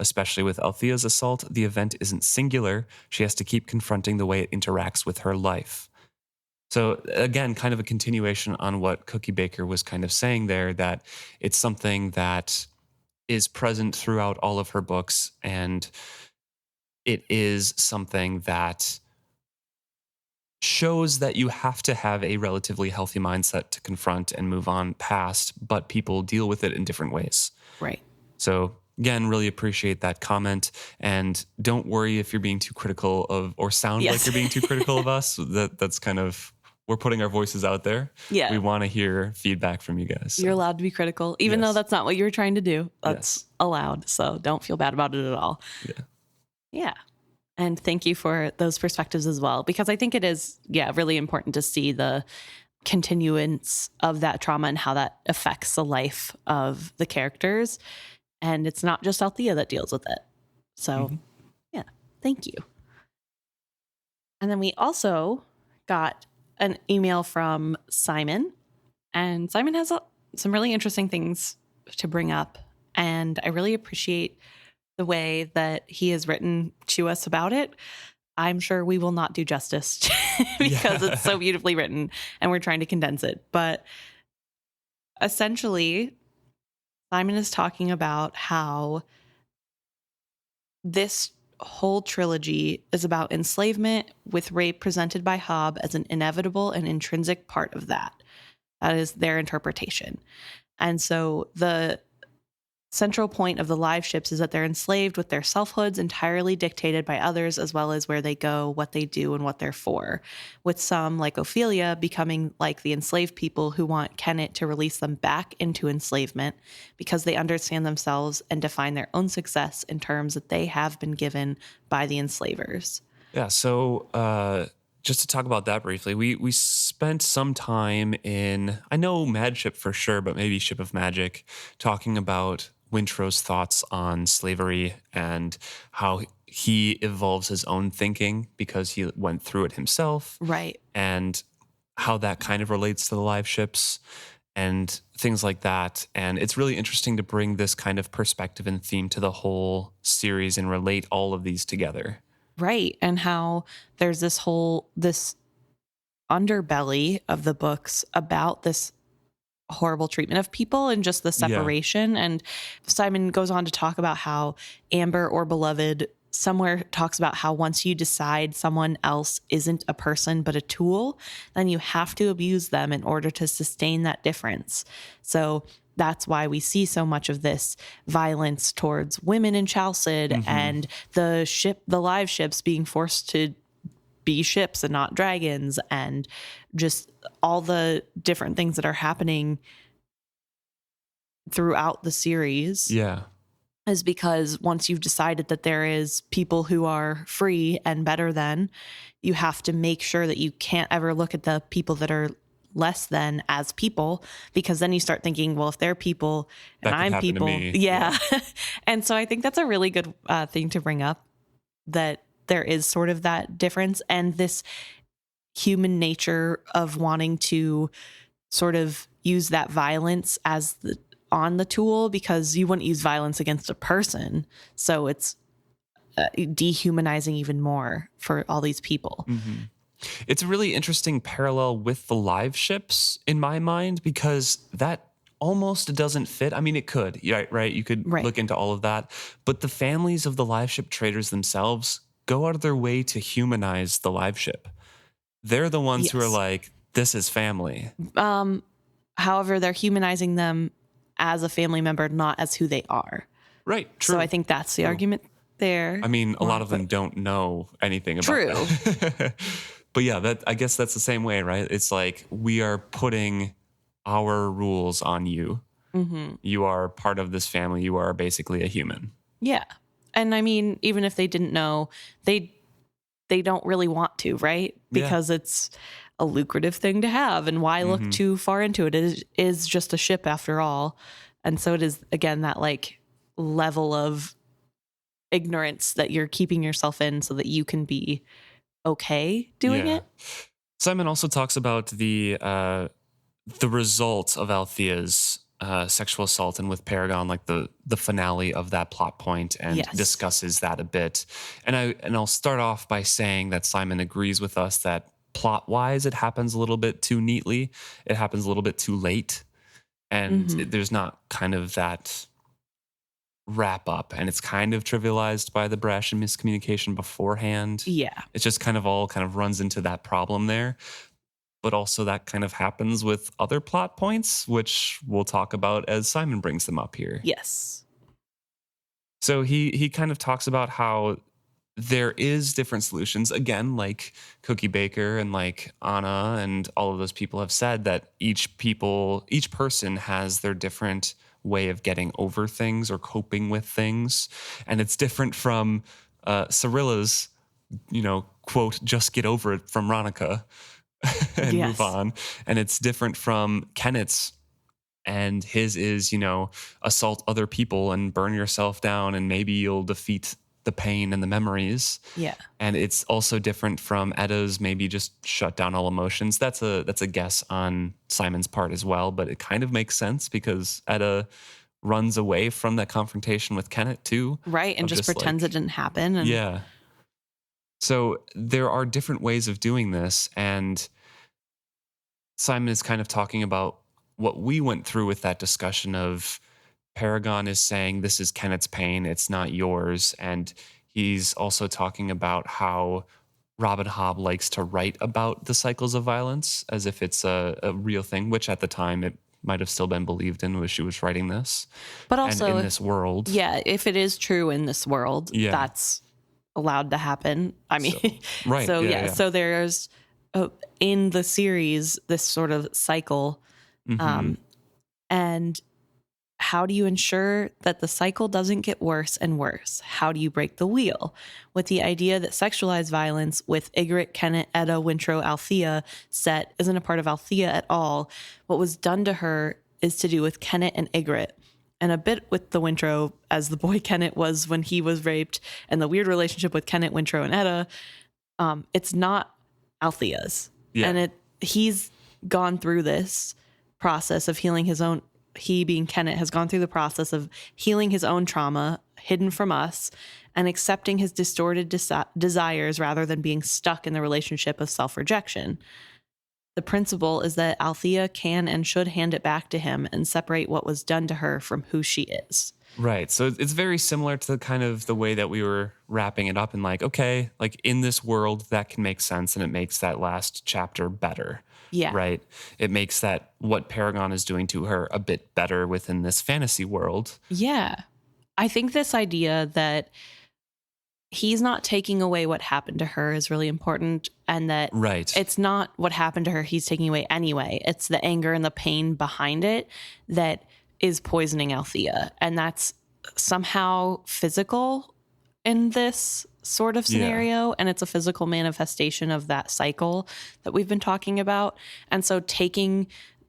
Speaker 1: Especially with Althea's assault, the event isn't singular. She has to keep confronting the way it interacts with her life. So again, kind of a continuation on what Cookie Baker was kind of saying there, that it's something that is present throughout all of her books, and it is something that shows that you have to have a relatively healthy mindset to confront and move on past, but people deal with it in different ways.
Speaker 2: Right.
Speaker 1: So again, really appreciate that comment, and don't worry if you're being too critical of, or sound like you're being too critical of us. That's kind of we're putting our voices out there.
Speaker 2: Yeah.
Speaker 1: We want to hear feedback from you guys.
Speaker 2: You're allowed to be critical, even though that's not what you were trying to do. That's allowed. So don't feel bad about it at all.
Speaker 1: Yeah.
Speaker 2: Yeah. And thank you for those perspectives as well, because I think it is, really important to see the continuance of that trauma and how that affects the life of the characters. And it's not just Althea that deals with it. So, thank you. And then we also got an email from Simon. And Simon has some really interesting things to bring up. And I really appreciate the way that he has written to us about it. I'm sure we will not do justice because it's so beautifully written and we're trying to condense it. But essentially, Simon is talking about how this whole trilogy is about enslavement, with rape presented by Hobb as an inevitable and intrinsic part of that. That is their interpretation. And so the central point of the live ships is that they're enslaved with their selfhoods entirely dictated by others, as well as where they go, what they do, and what they're for. With some, like Ophelia, becoming like the enslaved people who want Kennet to release them back into enslavement because they understand themselves and define their own success in terms that they have been given by the enslavers.
Speaker 1: Yeah, so just to talk about that briefly, we spent some time in, I know Mad Ship for sure, but maybe Ship of Magic, talking about Wintrow's thoughts on slavery and how he evolves his own thinking because he went through it himself.
Speaker 2: Right.
Speaker 1: And how that kind of relates to the live ships and things like that. And it's really interesting to bring this kind of perspective and theme to the whole series and relate all of these together.
Speaker 2: Right. And how there's this underbelly of the books about this horrible treatment of people and just the separation. And Simon goes on to talk about how Amber or Beloved somewhere talks about how once you decide someone else isn't a person but a tool, then you have to abuse them in order to sustain that difference. So that's why we see so much of this violence towards women in Chalced and the live ships being forced to be ships and not dragons, and just all the different things that are happening throughout the series.
Speaker 1: Yeah.
Speaker 2: Is because once you've decided that there is people who are free and better than, you have to make sure that you can't ever look at the people that are less than as people, because then you start thinking, well, if they're people and I'm people. Yeah. And so I think that's a really good thing to bring up, that there is sort of that difference and this human nature of wanting to sort of use that violence as on the tool, because you wouldn't use violence against a person. So it's dehumanizing even more for all these people.
Speaker 1: Mm-hmm. It's a really interesting parallel with the live ships in my mind, because that almost doesn't fit. I mean, it could, right? You could look into all of that. But the families of the live ship traders themselves go out of their way to humanize the live ship. They're the ones who are like, this is family.
Speaker 2: However, they're humanizing them as a family member, not as who they are.
Speaker 1: Right, true.
Speaker 2: So I think that's the argument there.
Speaker 1: I mean, a lot of them don't know anything about that. But yeah, I guess that's the same way, right? It's like, we are putting our rules on you. Mm-hmm. You are part of this family. You are basically a human. Yeah.
Speaker 2: And I mean, even if they didn't know, they don't really want to, right? Because it's a lucrative thing to have. And why look too far into it? It is just a ship after all. And so it is, again, that like level of ignorance that you're keeping yourself in so that you can be okay doing it.
Speaker 1: Simon also talks about the result of Althea's sexual assault, and with Paragon, like the finale of that plot point, and discusses that a bit. And I'll start off by saying that Simon agrees with us that plot wise, it happens a little bit too neatly. It happens a little bit too late, and there's not kind of that wrap up, and it's kind of trivialized by the brash and miscommunication beforehand. Yeah, it just kind of runs into that problem there. But also that kind of happens with other plot points, which we'll talk about as Simon brings them up here. Yes. So he kind of talks about how there is different solutions. Again, like Cookie Baker and like Anna and all of those people have said that each person has their different way of getting over things or coping with things. And it's different from Cyrilla's, quote, just get over it from Ronica and move
Speaker 2: Yes.
Speaker 1: on. And it's different from Kennett's, and his is, assault other people and burn yourself down, and maybe you'll defeat the pain and the memories.
Speaker 2: Yeah.
Speaker 1: And it's also different from Edda's, maybe just shut down all emotions. That's a guess on Simon's part as well, but it kind of makes sense because Edda runs away from that confrontation with Kennett too.
Speaker 2: Right. And just pretends it didn't happen. And
Speaker 1: yeah. So there are different ways of doing this, and Simon is kind of talking about what we went through with that discussion of Paragon is saying this is Kennett's pain, it's not yours. And he's also talking about how Robin Hobb likes to write about the cycles of violence as if it's a real thing, which at the time it might have still been believed in when she was writing this.
Speaker 2: But also
Speaker 1: and in this world.
Speaker 2: Yeah, if it is true in this world, that's allowed to happen. I mean,
Speaker 1: right.
Speaker 2: So there's in the series this sort of cycle. And how do you ensure that the cycle doesn't get worse and worse? How do you break the wheel? With the idea that sexualized violence with Ygritte, Kennett, Edda, Wintrow, Althea set isn't a part of Althea at all. What was done to her is to do with Kennett and Ygritte. And a bit with the Wintrow, as the boy Kennett was when he was raped, and the weird relationship with Kennett, Wintrow, and Edda. It's not Althea's.
Speaker 1: Yeah.
Speaker 2: And he's gone through this process of healing his own. He, being Kennett, has gone through the process of healing his own trauma hidden from us and accepting his distorted desires rather than being stuck in the relationship of self-rejection. The principle is that Althea can and should hand it back to him and separate what was done to her from who she is.
Speaker 1: Right. So it's very similar to kind of the way that we were wrapping it up, and like, okay, like in this world that can make sense, and it makes that last chapter better.
Speaker 2: Yeah.
Speaker 1: Right. It makes that what Paragon is doing to her a bit better within this fantasy world.
Speaker 2: Yeah. I think this idea that he's not taking away what happened to her is really important, and that it's not what happened to her he's taking away anyway. It's the anger and the pain behind it that is poisoning Althea. And that's somehow physical in this sort of scenario. And it's a physical manifestation of that cycle that we've been talking about. And so taking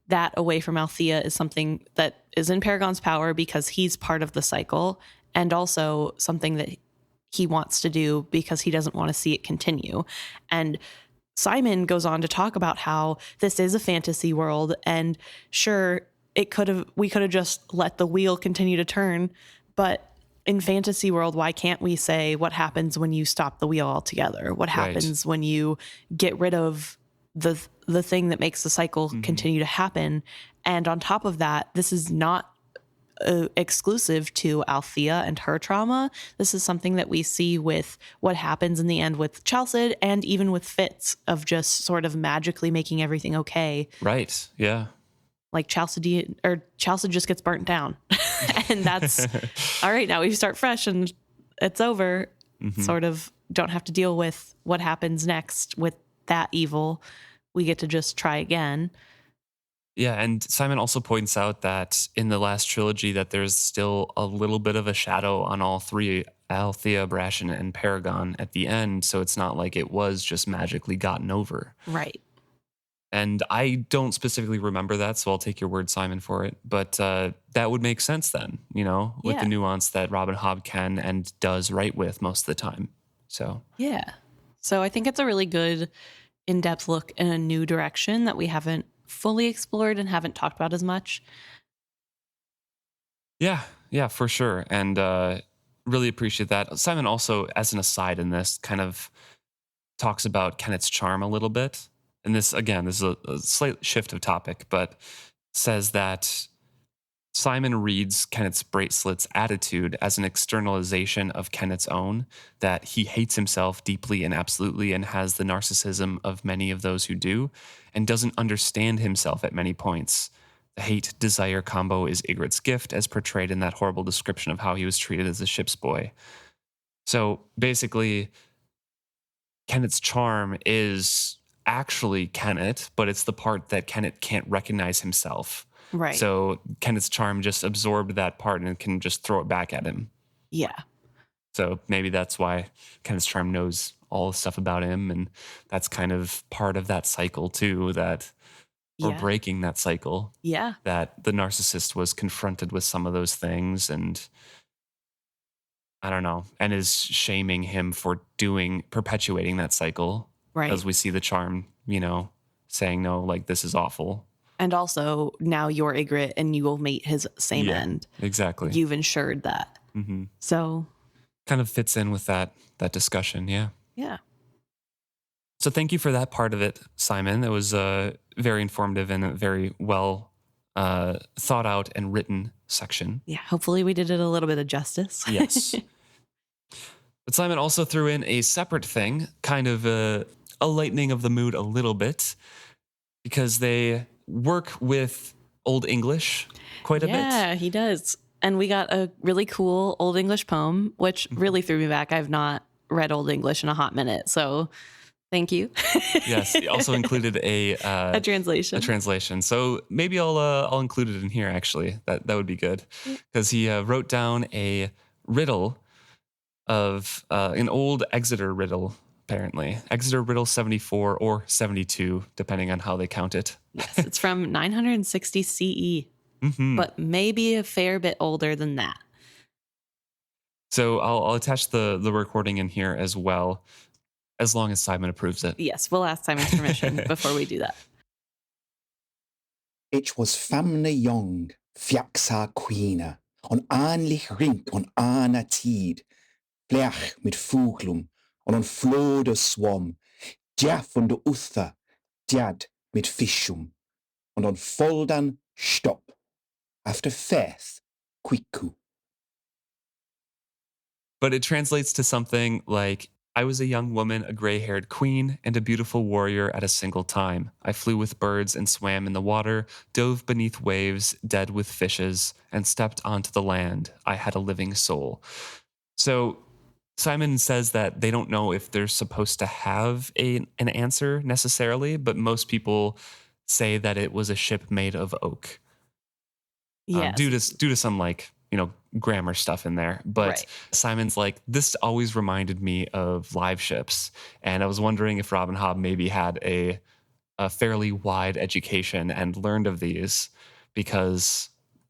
Speaker 2: that away from Althea is something that is in Paragon's power because he's part of the cycle, and also something that he wants to do because he doesn't want to see it continue. And Simon goes on to talk about how this is a fantasy world, and sure, we could have just let the wheel continue to turn, but in fantasy world, why can't we say what happens when you stop the wheel altogether? What happens when you get rid of the thing that makes the cycle continue to happen? And on top of that, this is not exclusive to Althea and her trauma. This is something that we see with what happens in the end with Chalced, and even with Fitz, of just sort of magically making everything okay.
Speaker 1: Right. Yeah.
Speaker 2: Like Chalced just gets burnt down. And that's all right. Now we start fresh and it's over. Sort of don't have to deal with what happens next with that evil. We get to just try again.
Speaker 1: Yeah, and Simon also points out that in the last trilogy that there's still a little bit of a shadow on all three, Althea, Brashen, and Paragon at the end, so it's not like it was just magically gotten over.
Speaker 2: Right.
Speaker 1: And I don't specifically remember that, so I'll take your word, Simon, for it. But that would make sense then, with the nuance that Robin Hobb can and does write with most of the time. So
Speaker 2: yeah. So I think it's a really good in-depth look in a new direction that we haven't fully explored and haven't talked about as much.
Speaker 1: Yeah, for sure. And really appreciate that. Simon also, as an aside in this, kind of talks about Kennett's charm a little bit. And this, again, this is a slight shift of topic, but says that Simon reads Kennett's bracelet's attitude as an externalization of Kennett's own, that he hates himself deeply and absolutely and has the narcissism of many of those who do, and doesn't understand himself at many points. The hate-desire combo is Ygritte's gift, as portrayed in that horrible description of how he was treated as a ship's boy. So basically, Kenneth's charm is actually Kenneth, but it's the part that Kenneth can't recognize himself.
Speaker 2: Right.
Speaker 1: So Kenneth's charm just absorbed that part and can just throw it back at him.
Speaker 2: Yeah.
Speaker 1: So maybe that's why Kenneth's charm knows all the stuff about him. And that's kind of part of that cycle too, or
Speaker 2: Yeah.
Speaker 1: breaking that cycle,
Speaker 2: Yeah.
Speaker 1: that the narcissist was confronted with some of those things and I don't know, and is shaming him for perpetuating that cycle.
Speaker 2: Right.
Speaker 1: As we see the charm, saying, no, like, this is awful.
Speaker 2: And also, now you're ignorant and you will meet his same end.
Speaker 1: Exactly.
Speaker 2: You've ensured that.
Speaker 1: Mm-hmm.
Speaker 2: So
Speaker 1: kind of fits in with that discussion. Yeah.
Speaker 2: Yeah.
Speaker 1: So thank you for that part of it, Simon. It was very informative and a very well thought out and written section.
Speaker 2: Yeah. Hopefully we did it a little bit of justice.
Speaker 1: Yes. But Simon also threw in a separate thing, kind of a lightening of the mood a little bit, because they work with Old English quite a bit.
Speaker 2: Yeah, he does. And we got a really cool Old English poem, which really threw me back. I've not read Old English in a hot minute, so thank you.
Speaker 1: Yes, he also included a
Speaker 2: translation.
Speaker 1: A translation. So maybe I'll include it in here. Actually, that would be good, because he wrote down a riddle of an old Exeter riddle. Apparently, Exeter riddle 74 or 72, depending on how they count it.
Speaker 2: Yes, it's from 960 CE, but maybe a fair bit older than that.
Speaker 1: So I'll attach the recording in here as well, as long as Simon approves it.
Speaker 2: Yes, we'll ask Simon's permission before we do that.
Speaker 3: It was famna young, fiaxa queena, on aanlich rink on ana tid, fleach mit fuglum, on flode swam, jaff on de utha, jad mit fishum, on foldan stop, after faith, quiku.
Speaker 1: But it translates to something like, I was a young woman, a gray-haired queen, and a beautiful warrior at a single time. I flew with birds and swam in the water, dove beneath waves, dead with fishes, and stepped onto the land. I had a living soul. So Simon says that they don't know if they're supposed to have an answer necessarily, but most people say that it was a ship made of oak.
Speaker 2: Yes.
Speaker 1: Due to some grammar stuff in there. But
Speaker 2: Right.
Speaker 1: Simon's like, this always reminded me of live ships. And I was wondering if Robin Hobb maybe had a fairly wide education and learned of these, because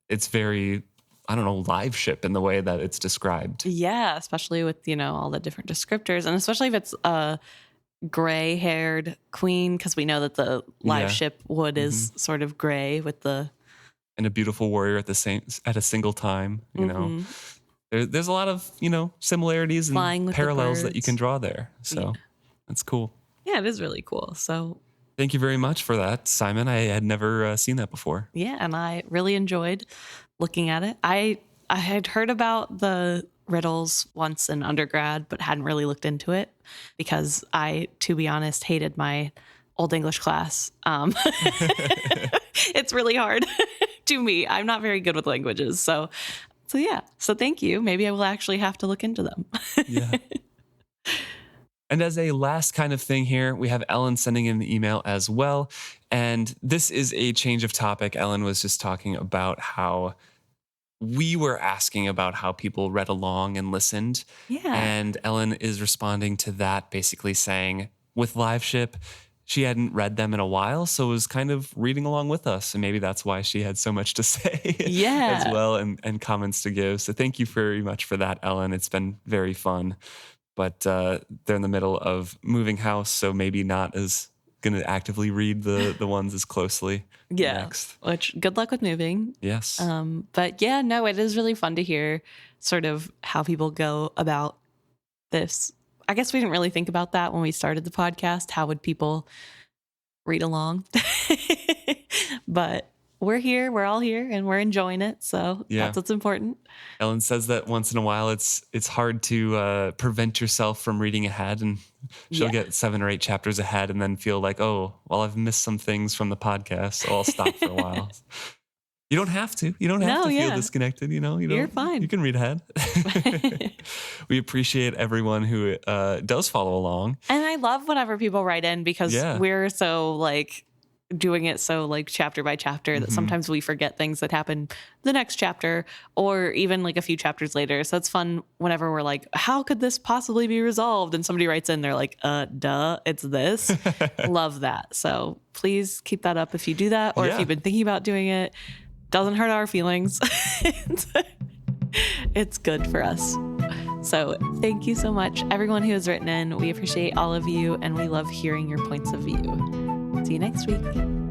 Speaker 1: it's very, I don't know, live ship in the way that it's described.
Speaker 2: Yeah, especially with, all the different descriptors. And especially if it's a gray-haired queen, because we know that the live ship wood is sort of gray with the...
Speaker 1: And a beautiful warrior at a single time, There's a lot of, similarities and parallels that you can draw there. So that's cool.
Speaker 2: Yeah, it is really cool. So
Speaker 1: thank you very much for that, Simon. I had never seen that before.
Speaker 2: Yeah, and I really enjoyed looking at it. I had heard about the riddles once in undergrad, but hadn't really looked into it because I, to be honest, hated my Old English class. It's really hard to me. I'm not very good with languages. So yeah. So thank you. Maybe I will actually have to look into them.
Speaker 1: Yeah. And as a last kind of thing here, we have Ellen sending in the email as well. And this is a change of topic. Ellen was just talking about how we were asking about how people read along and listened.
Speaker 2: Yeah.
Speaker 1: And Ellen is responding to that, basically saying, with Liveship, she hadn't read them in a while, so was kind of reading along with us. And maybe that's why she had so much to say as well, and comments to give. So thank you very much for that, Ellen. It's been very fun. But they're in the middle of moving house, so maybe not as going to actively read the ones as closely.
Speaker 2: Yeah.
Speaker 1: Next.
Speaker 2: Which, good luck with moving.
Speaker 1: Yes.
Speaker 2: But yeah, no, it is really fun to hear sort of how people go about this. I guess we didn't really think about that when we started the podcast. How would people read along? But we're here, we're all here, and we're enjoying it. So that's what's important.
Speaker 1: Ellen says that once in a while it's hard to prevent yourself from reading ahead, and she'll get 7 or 8 chapters ahead and then feel like, oh, well, I've missed some things from the podcast, so I'll stop for a while. You don't have to. You don't have to feel disconnected.
Speaker 2: You're fine.
Speaker 1: You can read ahead. We appreciate everyone who does follow along.
Speaker 2: And I love whenever people write in because we're so like doing it so like chapter by chapter that sometimes we forget things that happen the next chapter or even like a few chapters later. So it's fun whenever we're like, how could this possibly be resolved? And somebody writes in, they're like, duh, it's this. Love that. So please keep that up if you do that or if you've been thinking about doing it. Doesn't hurt our feelings. It's good for us. So thank you so much, everyone who has written in. We appreciate all of you, and we love hearing your points of view. See you next week.